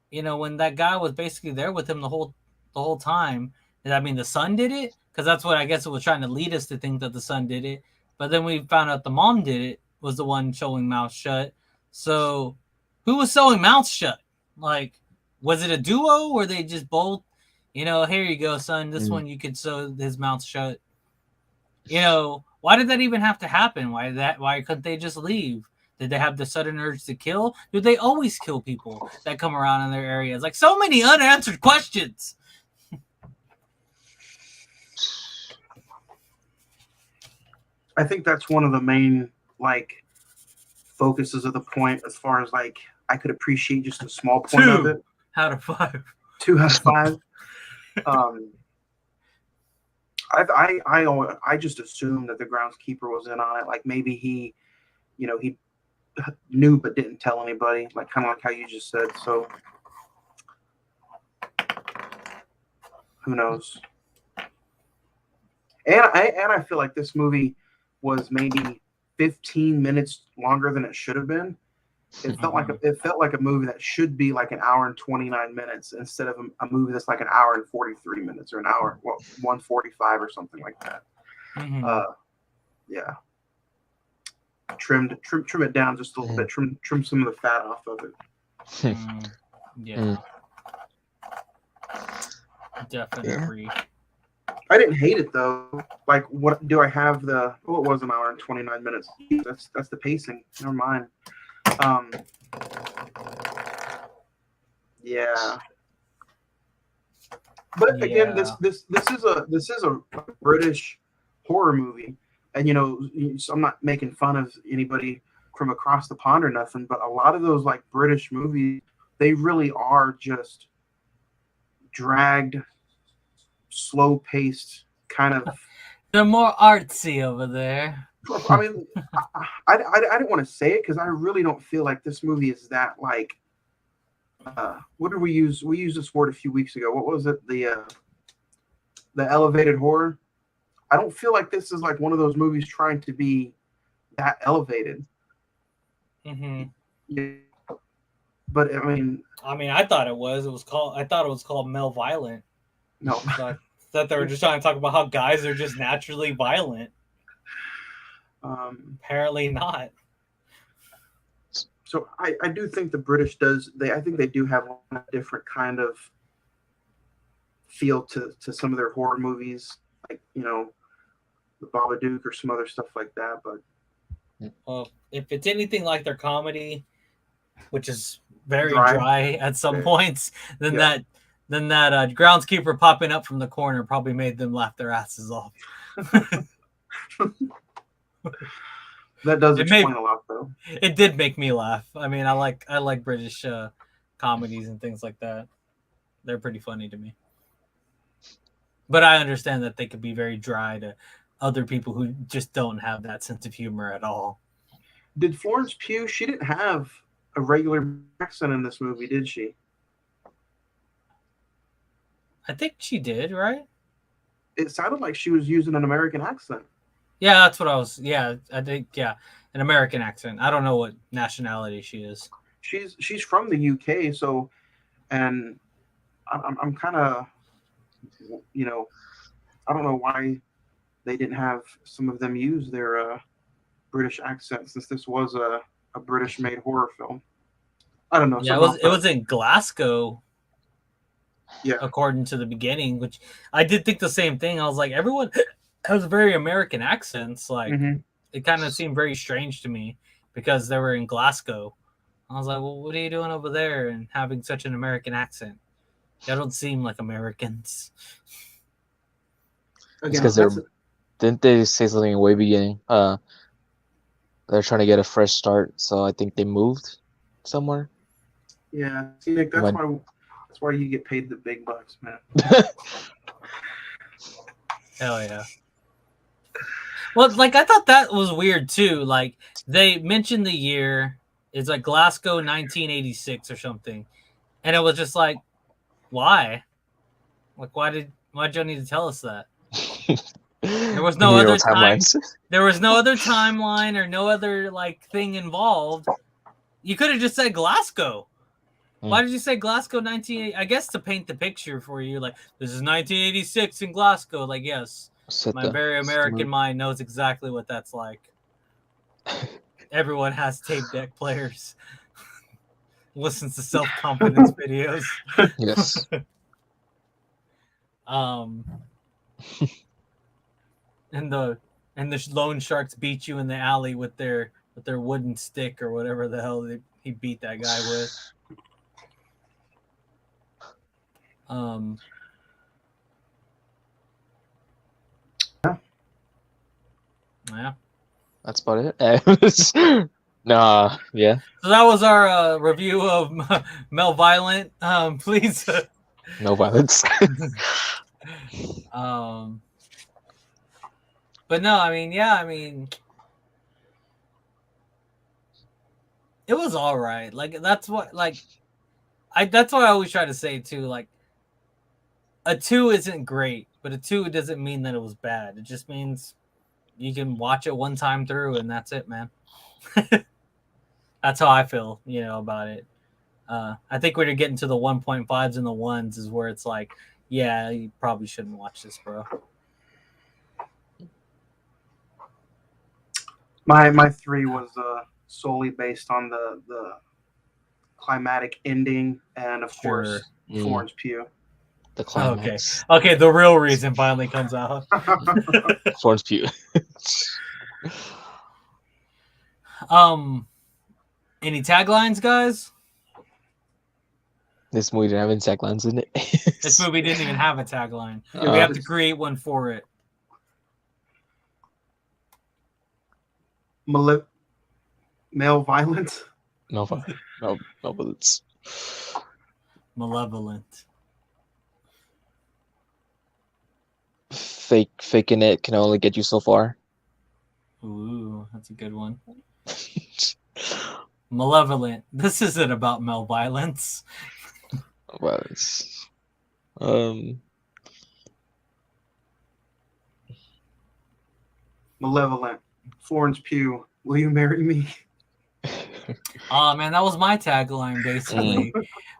You know, when that guy was basically there with him the whole time. Did I mean the son did it? Because that's what I guess it was trying to lead us to think that the son did it. But then we found out the mom did it, was the one sewing mouth shut. So who was sewing mouth shut? Like, was it a duo or they just both, here you go, son, this one you could sew his mouth shut? Why did that even have to happen? Why couldn't they just leave? Did they have the sudden urge to kill? Do they always kill people that come around in their areas? Like, so many unanswered questions. I think that's one of the main focuses of the point, as far as I could appreciate just a small point of it. 2 out of 5. 2 out of 5. I just assumed that the groundskeeper was in on it. Like maybe he knew but didn't tell anybody. Like kind of like how you just said. So who knows? And I feel like this movie was maybe 15 minutes longer than it should have been. It felt like a movie that should be like an hour and 29 minutes instead of a movie that's like an hour and 43 minutes or an hour 145 or something like that. Yeah. Trim it down just a little bit. Trim some of the fat off of it. Yeah. Definitely. Yeah. I didn't hate it though. Like, what do I have the? Oh, it was an hour and 29 minutes. That's the pacing. Never mind. Yeah. But again, this is a British horror movie, and I'm not making fun of anybody from across the pond or nothing, but a lot of those like British movies, they really are just dragged, slow-paced kind of. They're more artsy over there. I mean, I didn't want to say it because I really don't feel like this movie is that like. What did we use? We used this word a few weeks ago. What was it? The elevated horror. I don't feel like this is like one of those movies trying to be that elevated. Mm-hmm. Yeah. But I mean, I thought it was. I thought it was called Malevolent. No. I thought they were just trying to talk about how guys are just naturally violent. Apparently not. So I do think the British I think they do have a different kind of feel to some of their horror movies, like the Babadook or some other stuff like that. But well, if it's anything like their comedy, which is very dry at some points, then that groundskeeper popping up from the corner probably made them laugh their asses off. That does explain a lot, though. It did make me laugh. I mean, I like British comedies and things like that. They're pretty funny to me. But I understand that they could be very dry to other people who just don't have that sense of humor at all. Did Florence Pugh? She didn't have a regular accent in this movie, did she? I think she did, right? It sounded like she was using an American accent. Yeah, that's what I was. Yeah, I think an American accent. I don't know what nationality she is. She's from the UK, so, and I'm kind of, I don't know why they didn't have some of them use their British accent, since this was a British-made horror film. I don't know. Yeah, it was in Glasgow. Yeah, according to the beginning, which I did think the same thing. I was like, everyone has very American accents. Like, it kind of seemed very strange to me because they were in Glasgow. I was like, well, what are you doing over there and having such an American accent? Y'all don't seem like Americans. Because didn't they say something in the way beginning? They're trying to get a fresh start, so I think they moved somewhere. Yeah, see, Nick, that's why you get paid the big bucks, man. Hell yeah. Well, like, I thought that was weird too. Like, they mentioned the year. It's like Glasgow 1986 or something. And it was just like, why? Like, why'd you need to tell us that? There was In no your other own time. timelines. There was no other timeline or no other like thing involved. You could have just said Glasgow. Why did you say Glasgow 1980? I guess to paint the picture for you, like this is 1986 in Glasgow. Like, yes, Set my the very American mood. mind knows exactly what that's like. Everyone has tape deck players. Listens to self-confidence videos. Yes. And the loan sharks beat you in the alley with their wooden stick or whatever the hell he beat that guy with. Yeah. That's about it. Nah, yeah. So that was our review of Malevolent. Please. No violence. But no, I mean, yeah, I mean, it was all right. Like that's what, like, that's what I always try to say too. Like, a 2 isn't great, but a 2 doesn't mean that it was bad. It just means you can watch it one time through, and that's it, man. That's how I feel, about it. I think when you're getting to the 1.5s and the 1s is where it's like, yeah, you probably shouldn't watch this, bro. My 3 was solely based on the climatic ending and of course Florence Pugh. The climax. Okay, the real reason finally comes out. Florence Pugh. Any taglines, guys? This movie didn't have any taglines in it. This movie didn't even have a tagline. We have to create one for it. Male violence. No bullets. Malevolent. Faking it can only get you so far. Ooh, that's a good one. Malevolent. This isn't about male violence. Well, it's, Malevolent. Florence Pugh. Will you marry me? Oh man, that was my tagline basically.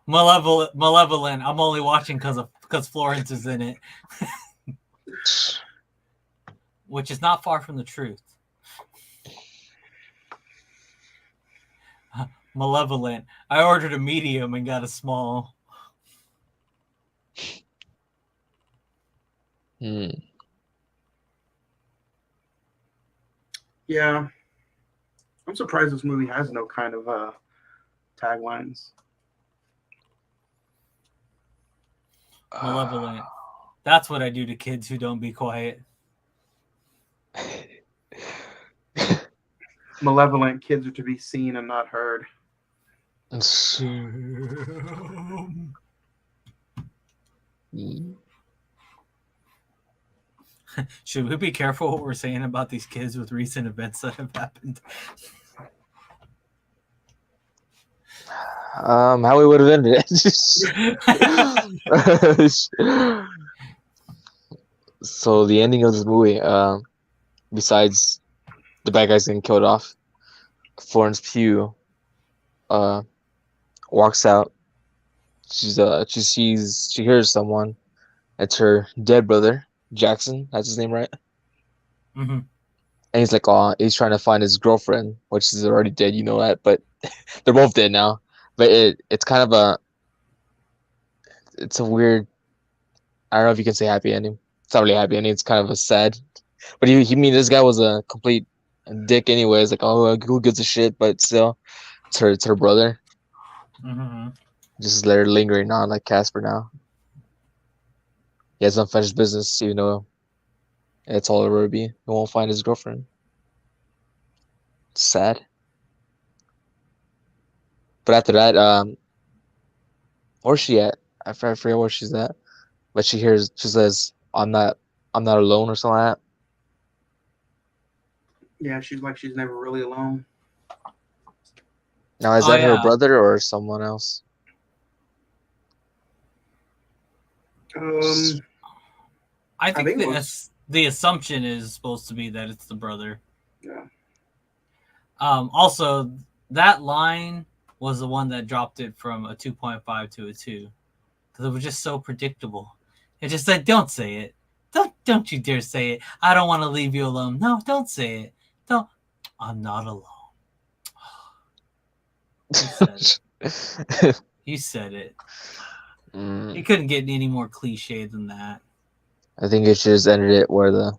Malevolent. I'm only watching because Florence is in it, which is not far from the truth. Malevolent. I ordered a medium and got a small. Yeah. I'm surprised this movie has no kind of taglines. Malevolent. That's what I do to kids who don't be quiet. Malevolent. Kids are to be seen and not heard. Should we be careful what we're saying about these kids with recent events that have happened? How we would have ended it. So the ending of this movie, besides the bad guys getting killed off, Florence Pugh walks out. She hears someone. It's her dead brother, Jackson. That's his name, right? Mm-hmm. And he's like, oh, he's trying to find his girlfriend, which is already dead. You know that, but they're both dead now. But it's kind of it's a weird. I don't know if you can say happy ending. It's not really a happy ending. It's kind of a sad. But he mean this guy was a complete dick anyways. Like, oh, who gives a shit? But still, it's her brother. Mm-hmm. Just let her lingering on like Casper now. He has unfinished business, even though it's all ever be. He won't find his girlfriend. It's sad. But after that, where's she at? I forget where she's at. But she says, I'm not alone or something like that. Yeah, she's never really alone. Now, is that her brother or someone else? I think think it was- the assumption is supposed to be that it's the brother. Yeah. Also, that line was the one that dropped it from a 2.5 to a 2 because it was just so predictable. It just said, "Don't say it. Don't you dare say it. I don't want to leave you alone. No, don't say it. Don't. I'm not alone." You said it. You couldn't get any more cliche than that. I think it should just ended it where the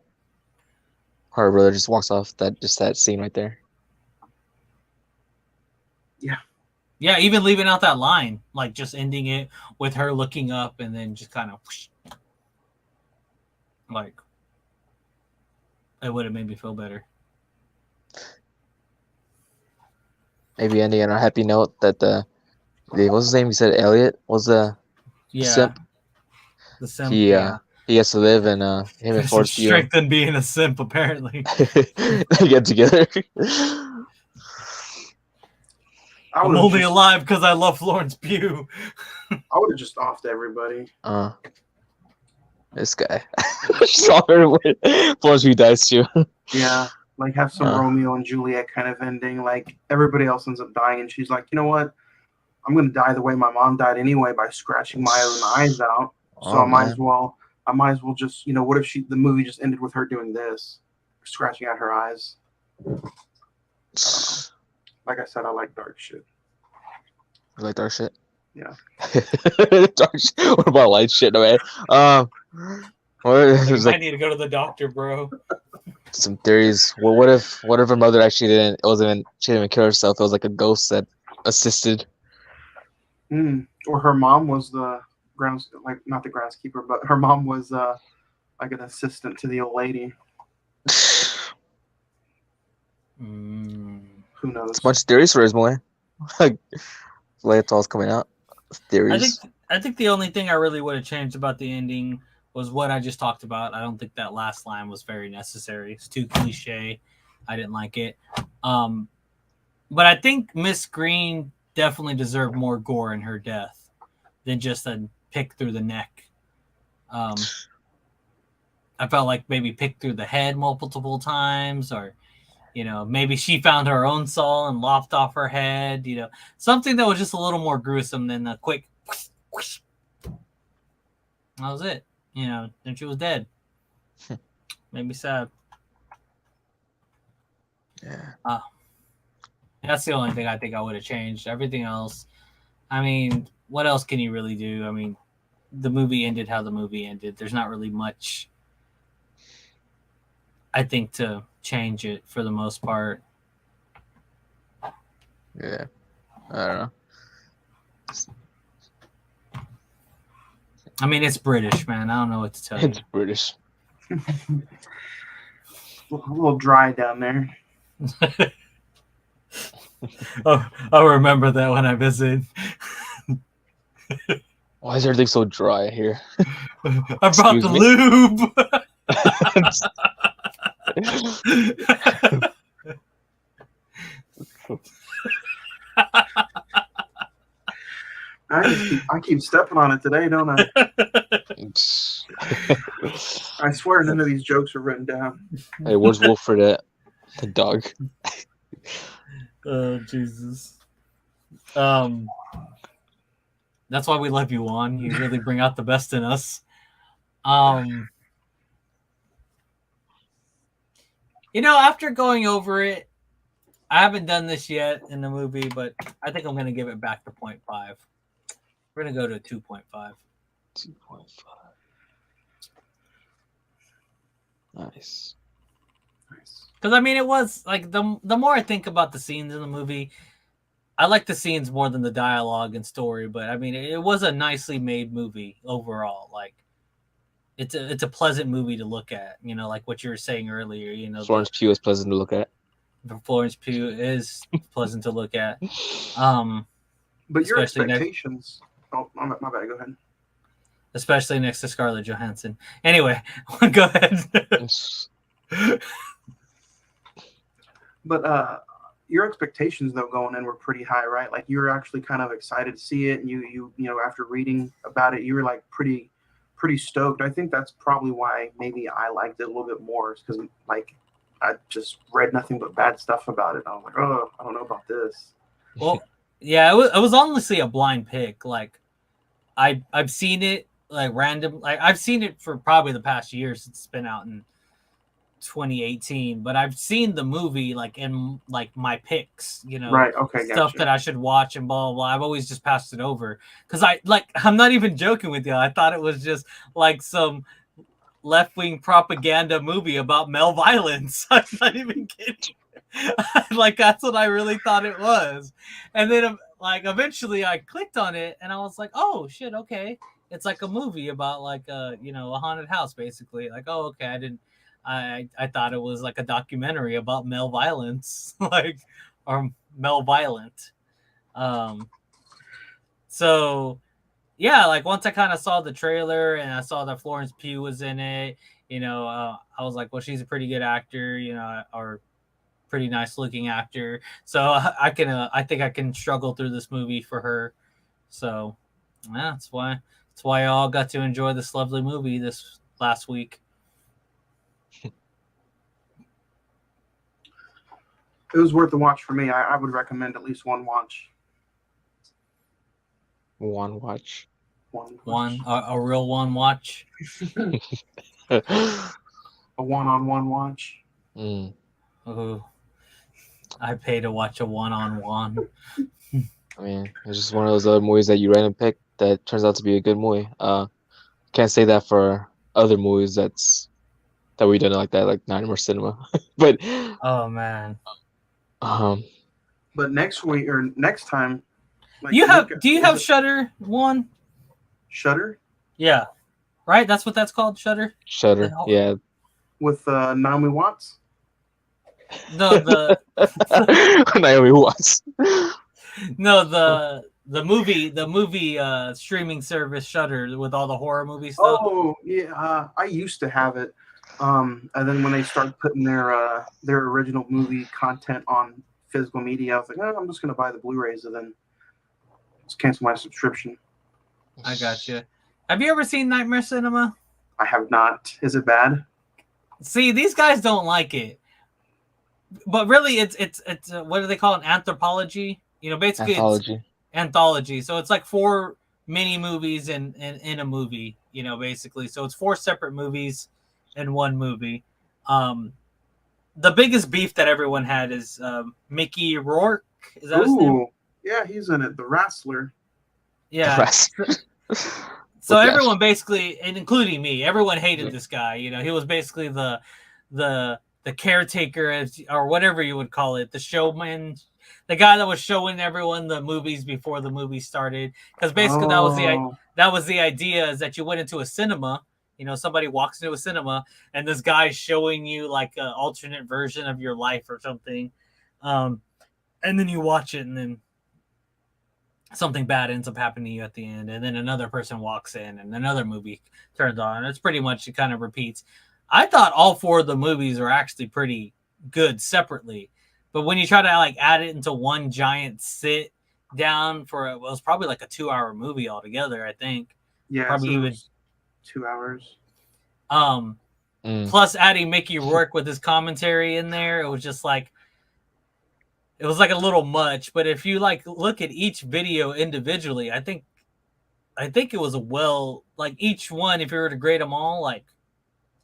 Carter brother just walks off. That scene right there. Yeah, even leaving out that line, like just ending it with her looking up and then just kind of like it would have made me feel better. Maybe ending on a happy note that what's his name? He said Elliot was the simp. The simp. He has to live, and him and There's some Forrest View strength in being a simp, apparently. they get together. I'm only alive because I love Florence Pugh. I would have just offed everybody. This guy. Florence View dies too. Yeah, like have some Romeo and Juliet kind of ending. Like everybody else ends up dying, and she's like, you know what? I'm gonna die the way my mom died anyway, by scratching my own eyes out. So I might as well just, what if the movie just ended with her doing this, scratching out her eyes? Like I said, I like dark shit. You like dark shit? Yeah. Dark shit. What about light shit, man? I need to go to the doctor, bro. Some theories. Well, what if her mother actually she didn't even kill herself? It was like a ghost that assisted. Or her mom was the not the groundskeeper, but her mom was like an assistant to the old lady. Who knows? It's a bunch of theories for his boy. Like it's all coming out. Theories. I think the only thing I really would have changed about the ending was what I just talked about. I don't think that last line was very necessary. It's too cliche. I didn't like it. But I think Miss Green definitely deserved more gore in her death than just a pick through the neck. I felt like maybe picked through the head multiple times, or maybe she found her own saw and lopped off her head. Something that was just a little more gruesome than a quick whoosh. That was it. And she was dead. Made me sad. Yeah. That's the only thing I think I would have changed. Everything else, I mean, what else can you really do? I mean, the movie ended how the movie ended. There's not really much, I think, to change it for the most part. Yeah. I don't know. I mean, it's British, man. I don't know what to tell you. It's British. A little dry down there. I'll remember that when I visit. Why is everything so dry here? I brought the lube. I keep stepping on it today, don't I? I swear none of these jokes are written down. Hey, where's Wilfred at? The dog. Oh, Jesus. That's why we love you, Juan. You really bring out the best in us. After going over it, I haven't done this yet in the movie, but I think I'm going to give it back to 0.5. We're going to go to 2.5. 2.5. Nice. Because, I mean, it was, like, the more I think about the scenes in the movie, I like the scenes more than the dialogue and story, but, I mean, it was a nicely made movie overall. Like, it's a pleasant movie to look at, like what you were saying earlier. Florence Pugh is pleasant to look at. Florence Pugh is pleasant to look at. But your expectations... Oh, my bad. Go ahead. Especially next to Scarlett Johansson. Anyway, go ahead. But your expectations, though, going in were pretty high, right? Like you were actually kind of excited to see it, and you after reading about it, you were like pretty pretty stoked. I think that's probably why maybe I liked it a little bit more, because like I just read nothing but bad stuff about it. I was like, oh, I don't know about this. Well, yeah, it was honestly a blind pick. Like, I've seen it like random. Like, I've seen it for probably the past year since it's been out in 2018. But I've seen the movie like in like my picks, Right. Okay. stuff Gotcha. that I should watch and blah blah blah. I've always just passed it over because I'm not even joking with you. I thought it was just like some left-wing propaganda movie about male violence. I'm not even kidding. Like, that's what I really thought it was. And then like eventually I clicked on it and I was like, oh shit, okay. It's like a movie about like a haunted house basically. Like, oh okay, I thought it was like a documentary about male violence, like, or male violent. So yeah, like once I kind of saw the trailer and I saw that Florence Pugh was in it, I was like, well, she's a pretty good actor, or pretty nice looking actor. So I think I can struggle through this movie for her. So yeah, that's why I all got to enjoy this lovely movie this last week. It was worth the watch for me. I would recommend at least one watch. One watch. A real one watch. A one-on-one watch. Mm. Ooh, I pay to watch a one-on-one. I mean, it's just one of those other movies that you random pick that turns out to be a good movie. Can't say that for other movies that we done like that, like Nightmare Cinema. But Oh man, But next week or next time, like, do you have Shudder one? Shudder Yeah, right. That's what that's called, Shudder. Shudder, yeah. with Naomi Watts? No, the Naomi Watts. no the movie streaming service Shudder with all the horror movie stuff. Oh yeah, I used to have it, and then when they started putting their original movie content on physical media, I was like, oh, I'm just gonna buy the Blu-rays and then just cancel my subscription. I got you. Have you ever seen Nightmare Cinema? I have not. Is it bad? See, these guys don't like it, but really, it's what do they call it? Anthropology. Basically, Anthology. it's anthology. So it's like 4 mini movies in a movie. Basically, so it's 4 separate movies in one movie. The biggest beef that everyone had is Mickey Rourke. Is that his name? Yeah, he's in it. The Wrestler. Yeah. So everyone basically, and including me, everyone hated this guy. He was basically the caretaker, or whatever you would call it, the showman, the guy that was showing everyone the movies before the movie started. Because basically that was the idea, is that you went into a cinema. Somebody walks into a cinema and this guy's showing you like an alternate version of your life or something, and then you watch it and then something bad ends up happening to you at the end, and then another person walks in and another movie turns on. It's pretty much, it kind of repeats. I thought all 4 of the movies were actually pretty good separately, but when you try to like add it into one giant sit down it was probably like a 2-hour movie altogether, I think. Yeah, probably so even 2 hours. Plus adding Mickey Rourke with his commentary in there, it was just like, it was like a little much. But if you like look at each video individually, I think it was like each one, if you were to grade them all, like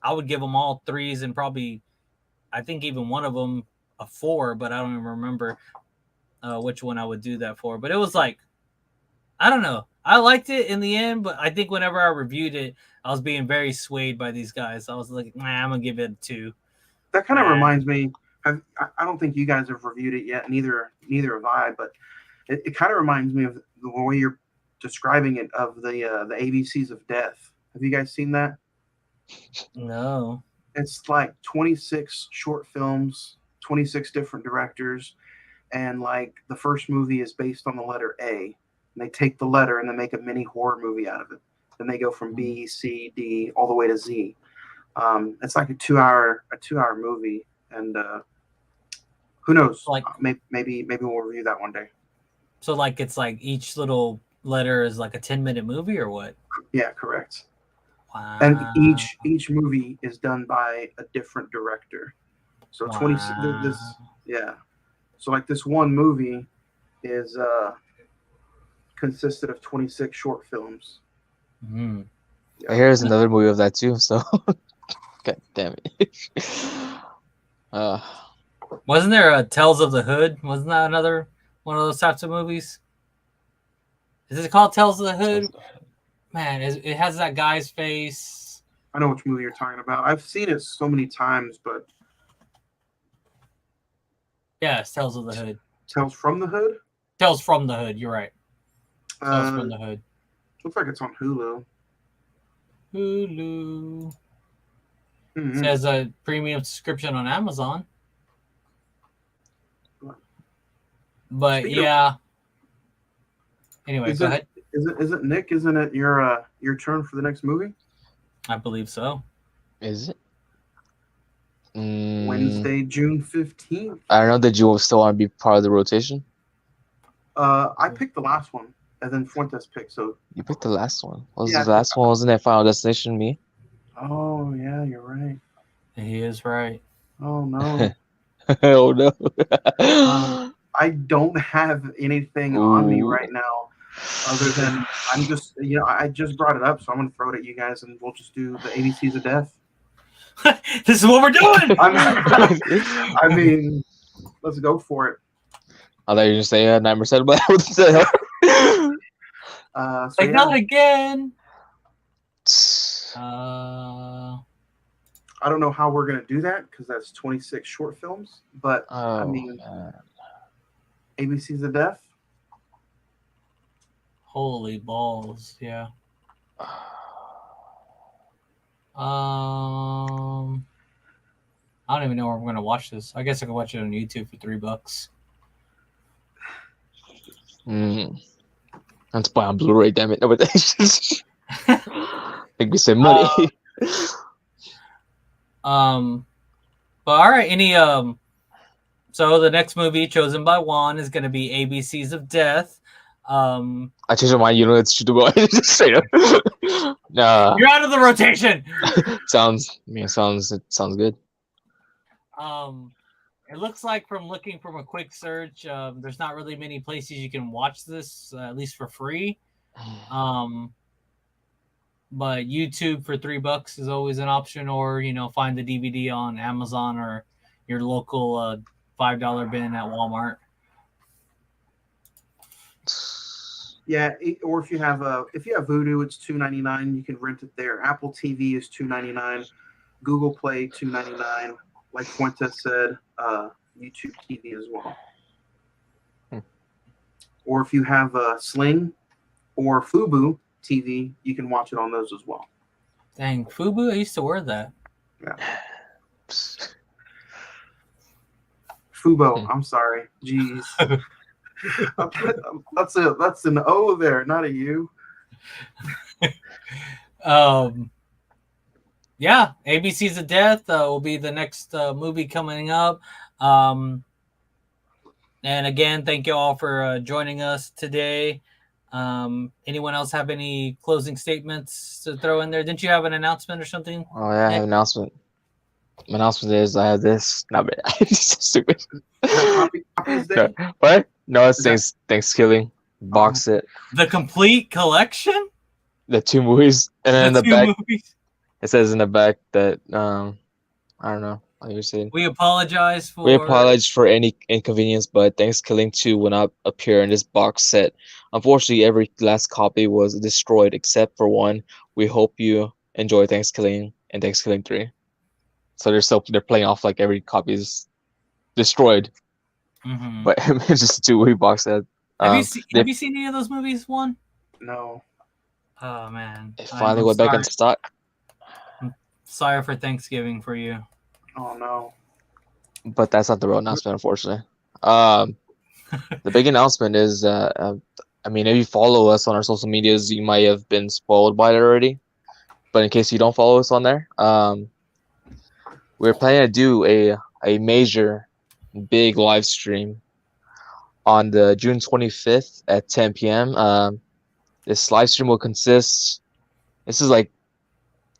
I would give them all 3s, and probably I think even one of them a 4, but I don't even remember which one I would do that for. But it was like, I don't know. I liked it in the end, but I think whenever I reviewed it, I was being very swayed by these guys. I was like, I'm gonna give it a 2. That kind of reminds me. I don't think you guys have reviewed it yet. Neither have I. But it kind of reminds me of the way you're describing it, of the ABCs of Death. Have you guys seen that? No. It's like 26 short films, 26 different directors, and like the first movie is based on the letter A. And they take the letter and they make a mini horror movie out of it. Then they go from B, C, D, all the way to Z. It's like a 2-hour movie, and who knows? Like, maybe we'll review that one day. So like, it's like each little letter is like a 10-minute movie, or what? Yeah, correct. Wow. and each movie is done by a different director. So 26 this yeah. So like this one movie is consisted of 26 short films. Mm. Yeah. Here's another movie of that too. So, god damn it. Wasn't there a Tales of the Hood? Wasn't that another one of those types of movies? Is it called Tales of the Hood? Man, it has that guy's face. I know which movie you're talking about. I've seen it so many times, but Yeah, it's Tales of the Hood. Tales from the Hood? Tales from the Hood, you're right. Tales from the Hood. Looks like it's on Hulu. Hulu. Mm-hmm. Says a premium subscription on Amazon. But Speaking yeah. Anyway, go ahead. Isn't Nick? Isn't it your turn for the next movie? I believe so. Is it? Wednesday, June 15th. I don't know. Did you still want to be part of the rotation? I picked the last one, and then Fuentes picked. So You picked the last one. What was Yeah, the last one? Wasn't it Final Destination? Me? oh yeah, you're right. He is right. Oh no, Oh no. I don't have anything on me right now, other than I'm just I just brought it up, so I'm gonna throw it at you guys, and we'll just do the ABCs of Death. This is what we're doing. I mean, let's go for it. I thought you were going to say 9%, but what the hell? So Like, yeah. not again. I don't know how we're gonna do that because that's 26 short films, but I mean, ABCs of Death. Holy balls, yeah. I don't even know where I'm gonna watch this. I guess I can watch it on YouTube for $3. That's buy on Blu-ray, damn it. No, but make me some money. But all right, so the next movie chosen by Juan is gonna be ABCs of Death. I changed my mind. You know, it's suitable. Just straight up. Nah. You're out of the rotation. Sounds good. It looks like from looking from a quick search, there's not really many places you can watch this, at least for free. But YouTube for $3 is always an option, or find the DVD on Amazon or your local $5 bin at Walmart. Yeah, or if you have Vudu, it's $2.99. You can rent it there. Apple TV is $2.99. Google Play $2.99. Like Fuentes said, YouTube TV as well. Or if you have a Sling or Fubo TV, you can watch it on those as well. Dang, Fubu, I used to wear that. Yeah. Fubo, I'm sorry. Jeez. That's an O there, not a U. Yeah, ABCs of Death will be the next movie coming up. And again, thank you all for joining us today. Anyone else have any closing statements to throw in there? Didn't you have an announcement or something? Oh yeah, I have an announcement. My announcement is I have this. Not bad. It's stupid. Copies day? What? No, it's Thanksgiving box set. The complete collection? The 2 movies, and then in the back movies? it says in the back that I don't know. Like you're saying, we apologize for any inconvenience, but Thanksgiving 2 will not appear in this box set. Unfortunately, every last copy was destroyed except for one. We hope you enjoy Thanksgiving and Thanksgiving 3. So they're playing off like every copy is destroyed, but it's just a 2-movie box set. Have you seen any of those movies? One? No. Oh man! It finally went back into stock. I'm sorry for Thanksgiving for you. Oh no! But that's not the real announcement, unfortunately. The big announcement is, I mean, if you follow us on our social medias, you might have been spoiled by it already. But in case you don't follow us on there, we're planning to do a major, big live stream on the June 25th at 10 p.m. This live stream will consist. This is like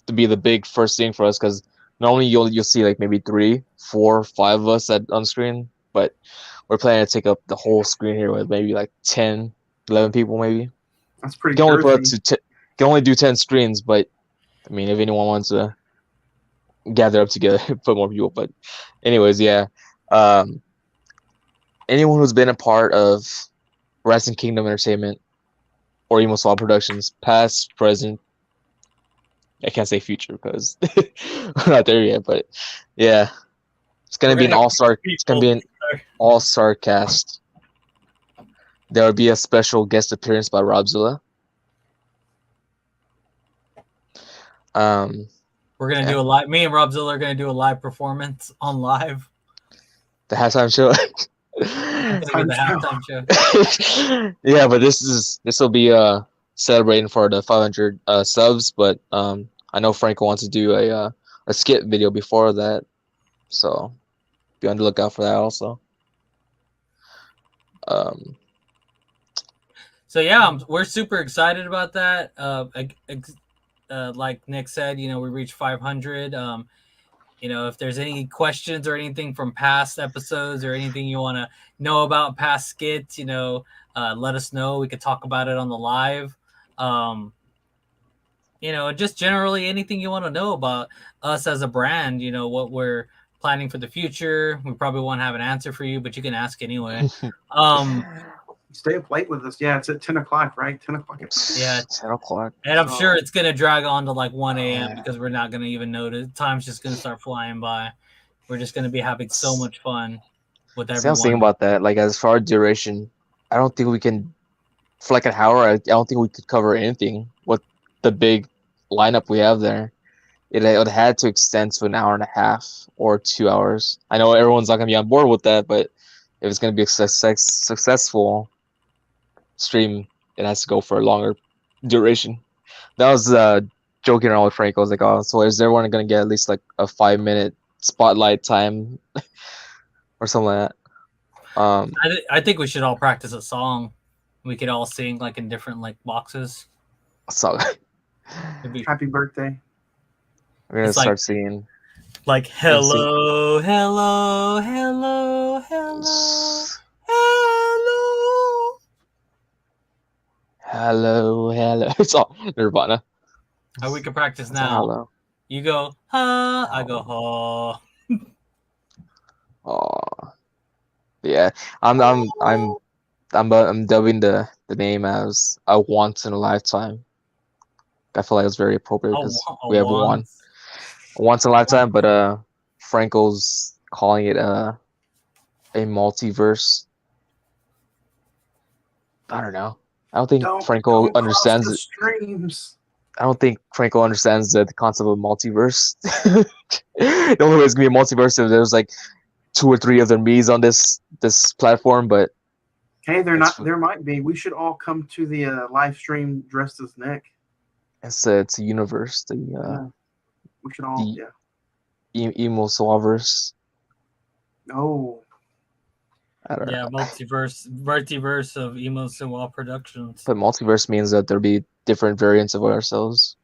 to be the big first thing for us because normally you'll see like maybe 3, 4, 5 of us on screen, but we're planning to take up the whole screen here with maybe like 10, 11 people maybe. That's You pretty can only put up girthy. to can only do 10 screens, but I mean if anyone wants to gather up together, put more people. But anyways, yeah. Um, anyone who's been a part of Wrestling Kingdom Entertainment or Emo Swap Productions, past, present, I can't say future because we're not there yet, but yeah. It's gonna We're be gonna an have all-star it's gonna be an all-star cast. There will be a special guest appearance by Robzilla. We're gonna Yeah. do a live. Me and Robzilla are gonna do a live performance on live. The halftime show. It's gonna be the halftime show. Yeah, but this will be celebrating for the 500 subs, but I know Franco wants to do a skit video before that, so be on the lookout for that also. So yeah, we're super excited about that. Like Nick said, we reached 500. If there's any questions or anything from past episodes or anything you want to know about past skits, let us know. We could talk about it on the live. Just generally anything you want to know about us as a brand, what we're planning for the future. We probably won't have an answer for you, but you can ask anyway. Stay up late with us. Yeah, it's at 10 o'clock, right? 10 o'clock. Yeah, 10 o'clock. And I'm sure it's gonna drag on to like 1 a.m. because we're not gonna even notice. Time's just gonna start flying by. We're just gonna be having so much fun with See, I was everyone. thinking about that. Like as far as duration, I don't think we can for like an hour. I don't think we could cover anything with the big lineup we have there. It had to extend to an hour and a half or 2 hours. I know everyone's not gonna be on board with that, but if it's gonna be a successful stream, it has to go for a longer duration. That was joking around with Franco. I was like, oh, so is everyone gonna get at least like a 5-minute spotlight time or something like that? I think we should all practice a song. We could all sing like in different like boxes. So Happy birthday. we're gonna start singing. Like hello, hello, hello, hello, hello. Hello, hello. It's all Nirvana. Oh, we can practice now. Hello. You go, ha. I go, ha. Oh, yeah. I'm dubbing the name as a once in a lifetime. I feel like it's very appropriate because we have once in a lifetime, but Franco's calling it a multiverse. I don't know. I don't think Franco understands it. Streams. I don't think Franco understands the concept of multiverse. The only way it's gonna be a multiverse if there's like 2 or 3 other me's on this platform, but hey, they're not. There might be. We should all come to the live stream dressed as Nick. it's a universe. We should all. Emo Swaverse. Oh. I don't know. multiverse of Emo Siwa Productions. But multiverse means that there'll be different variants of ourselves.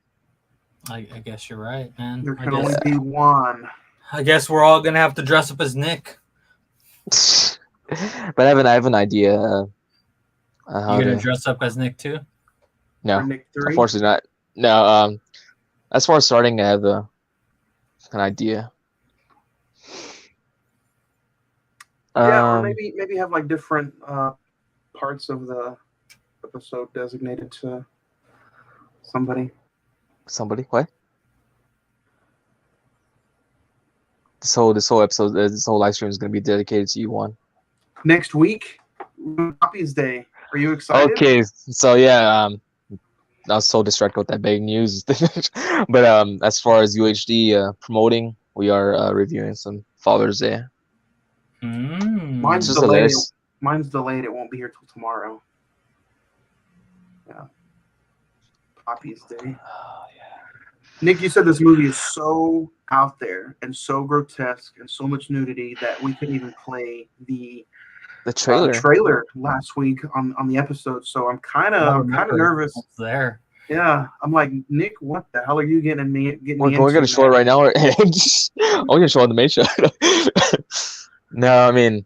I guess you're right, man. There can only be one. I guess we're all gonna have to dress up as Nick. But I have an idea. You're gonna dress up as Nick too? No, Nick 3? unfortunately not. No. As far as starting, I have an idea. Yeah, or maybe have like different parts of the episode designated to somebody. Somebody? What? This whole episode, this whole live stream is going to be dedicated to you, one. Next week, Poppy's Day. Are you excited? Okay, so yeah, I was so distracted with that big news. But as far as UHD promoting, we are reviewing some Father's Day. Mine's delayed. Mine's delayed. It won't be here till tomorrow. Yeah. Poppy's Day. Oh, yeah. Nick, you said this movie is so out there and so grotesque and so much nudity that we couldn't even play the trailer last week on the episode. So I'm kind of nervous. There. Yeah, I'm like, Nick, what the hell are you getting me We're into? gonna show it man? right now. Or I'm gonna show on the main show. No, I mean,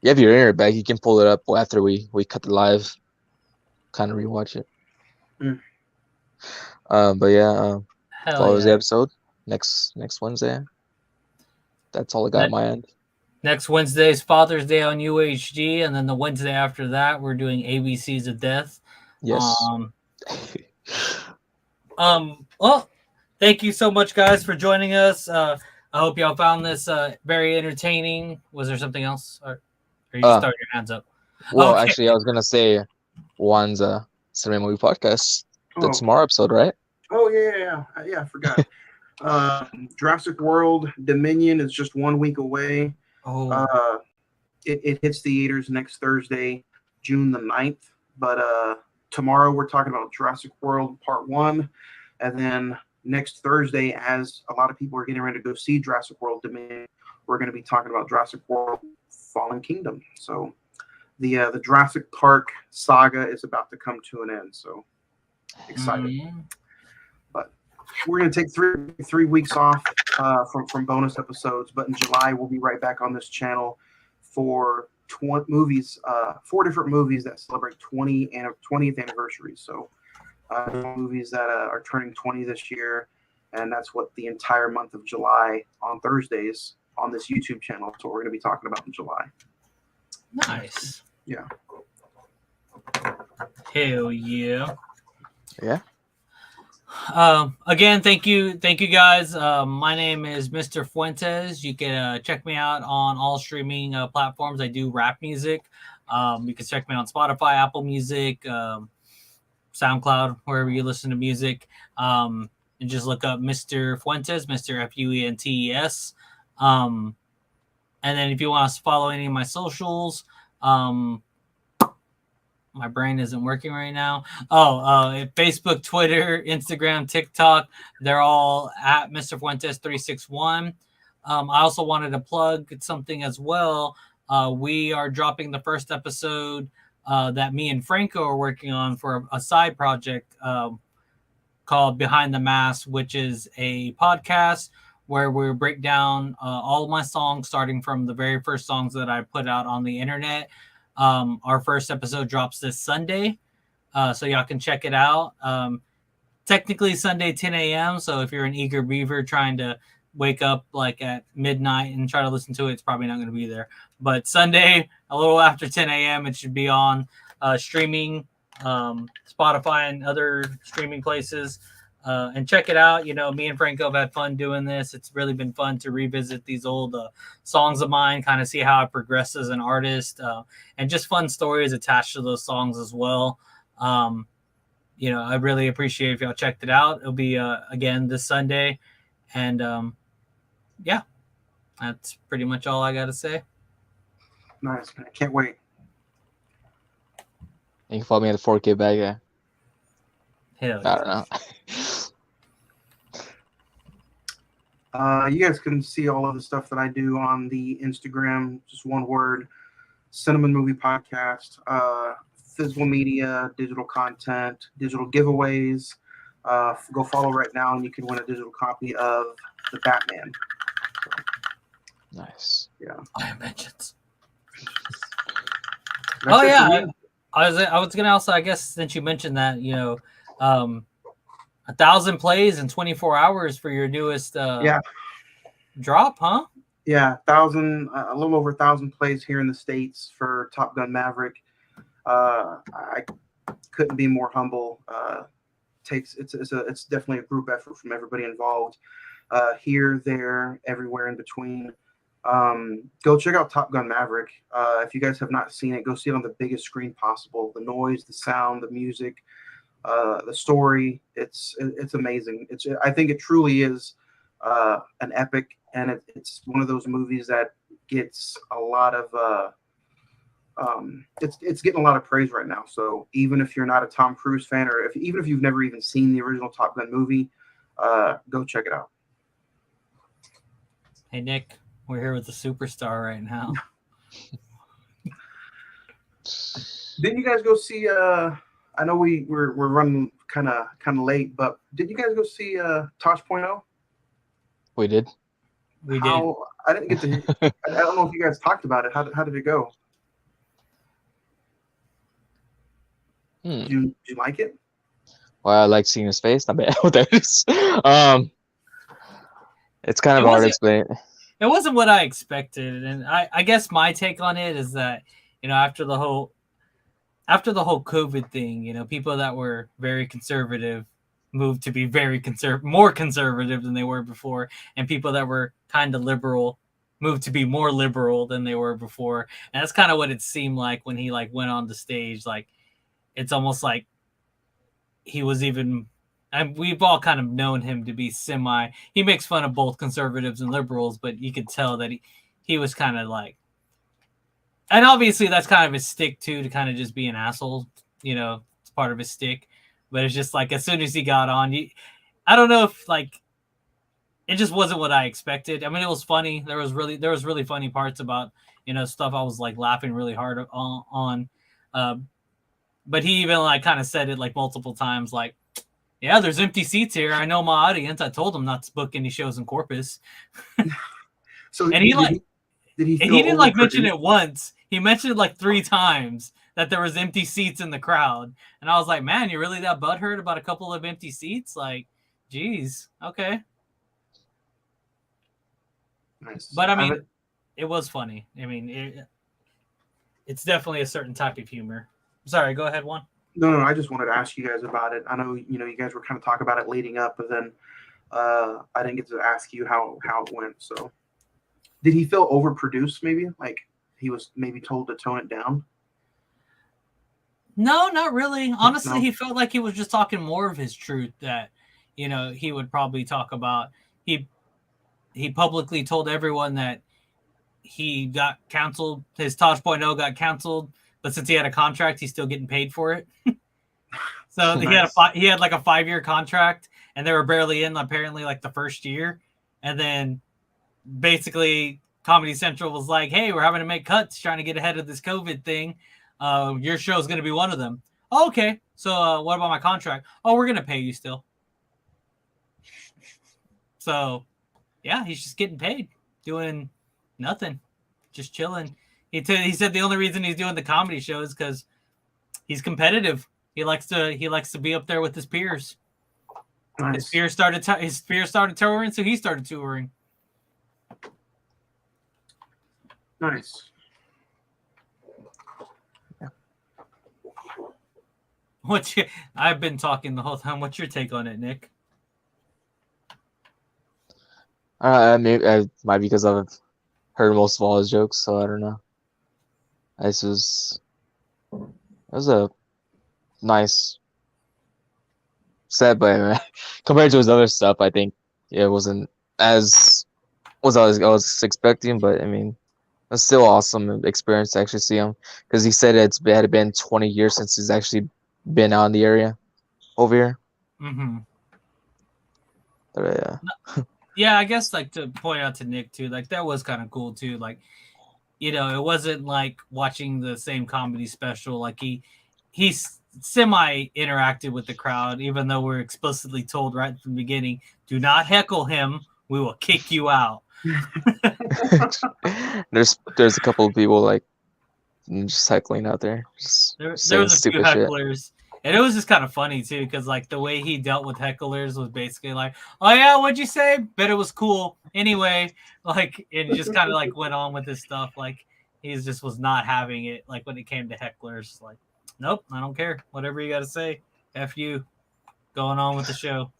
you have your internet back. You can pull it up after we cut the live. Kind of rewatch it. Mm. But yeah, Hell follows the yeah. episode next Wednesday. That's all I got Ne- on my end. Next Wednesday is Father's Day on UHG, and then the Wednesday after that, we're doing ABCs of Death. Yes. Well, thank you so much, guys, for joining us. I hope y'all found this very entertaining. Was there something else? Or you just throwing your hands up? Well, Okay. actually, I was gonna say Juan's Cinema Movie Podcast. The Oh. tomorrow episode, right? Oh yeah, I forgot. Jurassic World Dominion is just 1 week away. Oh. It hits theaters next Thursday, June the 9th. But tomorrow we're talking about Jurassic World Part 1. And then next Thursday, as a lot of people are getting ready to go see Jurassic World Dominion, we're going to be talking about Jurassic World Fallen Kingdom. So the Jurassic Park saga is about to come to an end. So excited. Mm-hmm. But we're going to take three weeks off from bonus episodes. But in July, we'll be right back on this channel for 4 different movies that celebrate 20th anniversaries. So movies that are turning 20 this year, and that's what the entire month of July on Thursdays on this YouTube channel. That's what we're going to be talking about in July. Nice. Yeah. Hell yeah. Yeah. Again, thank you guys. My name is Mr. Fuentes. You can check me out on all streaming platforms. I do rap music. You can check me on Spotify, Apple Music, SoundCloud, wherever you listen to music. And just look up Mr. Fuentes, Mr. Fuentes. And then if you want to follow any of my socials, my brain isn't working right now. Facebook, Twitter, Instagram, TikTok. They're all at Mr. Fuentes 361. I also wanted to plug something as well. We are dropping the first episode that me and Franco are working on for a side project called Behind the Mask, which is a podcast where we break down all of my songs, starting from the very first songs that I put out on the internet. Our first episode drops this Sunday, so y'all can check it out. Technically Sunday 10 a.m. So if you're an eager beaver trying to wake up like at midnight and try to listen to it, it's probably not going to be there. But Sunday, a little after 10 a.m., it should be on streaming, Spotify and other streaming places. And check it out. You know, me and Franco have had fun doing this. It's really been fun to revisit these old songs of mine, kind of see how I progressed as an artist, and just fun stories attached to those songs as well. You know, I really appreciate if y'all checked it out. It'll be again this Sunday, and yeah, that's pretty much all I got to say. Nice, man. Can't wait. You can follow me at the 4K bag. Yeah. Hell I don't know. You guys can see all of the stuff that I do on the Instagram, just one word, Cinnamon Movie Podcast, physical media, digital content, digital giveaways. Go follow right now and you can win a digital copy of The Batman. Nice. Yeah. Iron Vengeance. That's it for yeah. me. I was gonna also, I guess, since you mentioned that, you know, 1,000 plays in 24 hours for your newest drop, huh? Yeah, a little over 1,000 plays here in the States for Top Gun Maverick. I couldn't be more humble. It's definitely a group effort from everybody involved. Here, there, everywhere in between. Go check out Top Gun Maverick. If you guys have not seen it, go see it on the biggest screen possible. The noise, the sound, the music, the story. It's amazing. I think it truly is an epic, and it's one of those movies that gets a lot of it's getting a lot of praise right now. So even if you're not a Tom Cruise fan, or even if you've never even seen the original Top Gun movie, go check it out. Hey Nick, we're here with the superstar right now. Didn't you guys go see? I know we're running kind of late, but did you guys go see Tosh.0? We did. We did. How I didn't get to. I don't know if you guys talked about it. How did it go? Did you like it? Well, I like seeing his face. Not bad. What that is. It's kind of It hard to wasn't- explain. It wasn't what I expected, and I guess my take on it is that, you know, after the whole COVID thing, you know, people that were very conservative moved to be very more conservative than they were before, and people that were kind of liberal moved to be more liberal than they were before. And that's kind of what it seemed like when he like went on the stage. Like, it's almost like he was even, and we've all kind of known him to be he makes fun of both conservatives and liberals, but you could tell that he was kind of like, and obviously that's kind of his stick too, to kind of just be an asshole, you know, it's part of his stick. But it's just like, as soon as he got on, I don't know if like, it just wasn't what I expected. I mean, it was funny. There was really funny parts about, you know, stuff I was like laughing really hard on. But he even like kind of said it like multiple times, like, yeah, there's empty seats here. I know my audience. I told them not to book any shows in Corpus. So and he didn't like mention overproduced? it once. He mentioned it like 3 times that there was empty seats in the crowd. And I was like, man, you're really that butthurt about a couple of empty seats? Like, geez, okay. Nice. But I mean, it was funny. I mean, it's definitely a certain type of humor. Sorry, go ahead, Juan. No. I just wanted to ask you guys about it. I know you guys were kind of talking about it leading up, but then I didn't get to ask you how it went. So, did he feel overproduced? Maybe like he was maybe told to tone it down. No, not really. Honestly, No. he felt like he was just talking more of his truth that, you know, he would probably talk about. He publicly told everyone that he got canceled. His Tosh.0 got canceled, but since he had a contract, he's still getting paid for it. So Nice. he had like a 5-year contract, and they were barely in apparently like the first year, and then basically Comedy Central was like, "Hey, we're having to make cuts, trying to get ahead of this COVID thing. Your show's going to be one of them." Oh, okay. So what about my contract? Oh, we're going to pay you still. So yeah, he's just getting paid, doing nothing, just chilling. He said the only reason he's doing the comedy show is because he's competitive. He likes to be up there with his peers. Nice. His peers started touring, so he started touring. Nice. I've been talking the whole time. What's your take on it, Nick? Maybe it might be because I've heard most of all his jokes, so I don't know. It was a nice set, but compared to his other stuff, I think it wasn't as I was expecting. But I mean, it's still awesome experience to actually see him, because he said it had been 20 years since he's actually been out in the area over here. Mm-hmm. But, Yeah, I guess like to point out to Nick too, like that was kind of cool too. Like, you know, it wasn't like watching the same comedy special. Like he's semi interacted with the crowd, even though we're explicitly told right from the beginning, do not heckle him. We will kick you out. there's a couple of people like just heckling out there. There Saying was a few stupid shit. hecklers. And it was just kind of funny too, because like the way he dealt with hecklers was basically like, "Oh yeah, what'd you say? Bet it was cool." Anyway, like it just kind of like went on with his stuff. Like he just was not having it. Like when it came to hecklers, like, nope, I don't care. Whatever you got to say, f you. Going on with the show.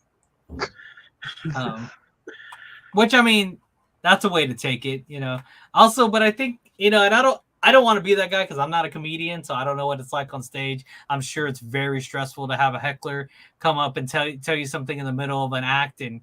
Which I mean, that's a way to take it, you know. Also, but I think, you know, and I don't want to be that guy because I'm not a comedian, so I don't know what it's like on stage. I'm sure it's very stressful to have a heckler come up and tell you something in the middle of an act, and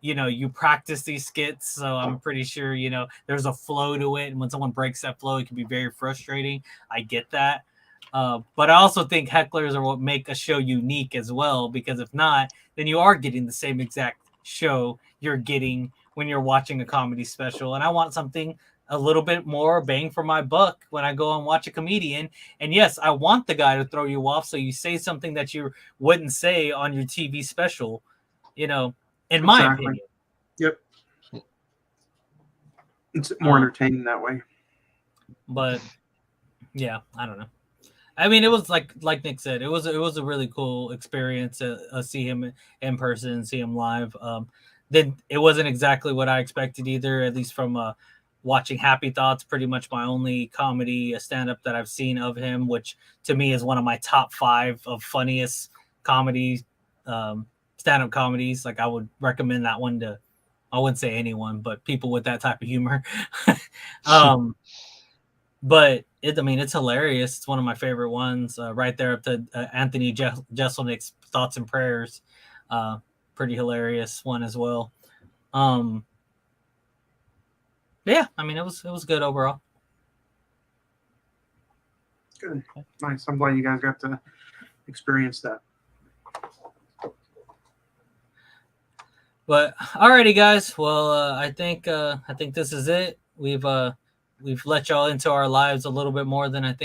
you know you practice these skits, so I'm pretty sure you know there's a flow to it, and when someone breaks that flow, it can be very frustrating. I get that, but I also think hecklers are what make a show unique as well, because if not, then you are getting the same exact show you're getting when you're watching a comedy special, and I want something a little bit more bang for my buck when I go and watch a comedian. And yes, I want the guy to throw you off so you say something that you wouldn't say on your TV special, you know, in my opinion. Yep. It's more entertaining that way. But yeah, I don't know. I mean, it was like Nick said, it was a really cool experience to see him in person, see him live. Then it wasn't exactly what I expected either, at least from watching Happy Thoughts, pretty much my only comedy stand-up that I've seen of him, which to me is one of my top 5 of funniest comedy stand-up comedies. Like I would recommend that one to, I wouldn't say anyone, but people with that type of humor. But it's hilarious. It's one of my favorite ones, right there up to Anthony Jeselnik's Thoughts and Prayers. Pretty hilarious one as well. Yeah, I mean, it was good overall. Good, nice. I'm glad you guys got to experience that. But alrighty, guys. Well, I think this is it. We've let y'all into our lives a little bit more than a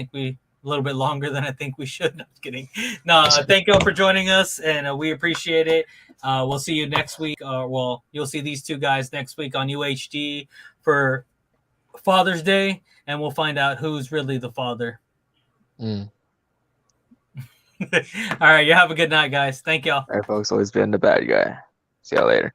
little bit longer than I think we should. No, I'm kidding. No, thank y'all for joining us, and we appreciate it. We'll see you next week. Well, you'll see these two guys next week on UHD for Father's Day, and we'll find out who's really the father. All right, you have a good night, guys. Thank y'all. All right, folks, always been the bad guy. See y'all later.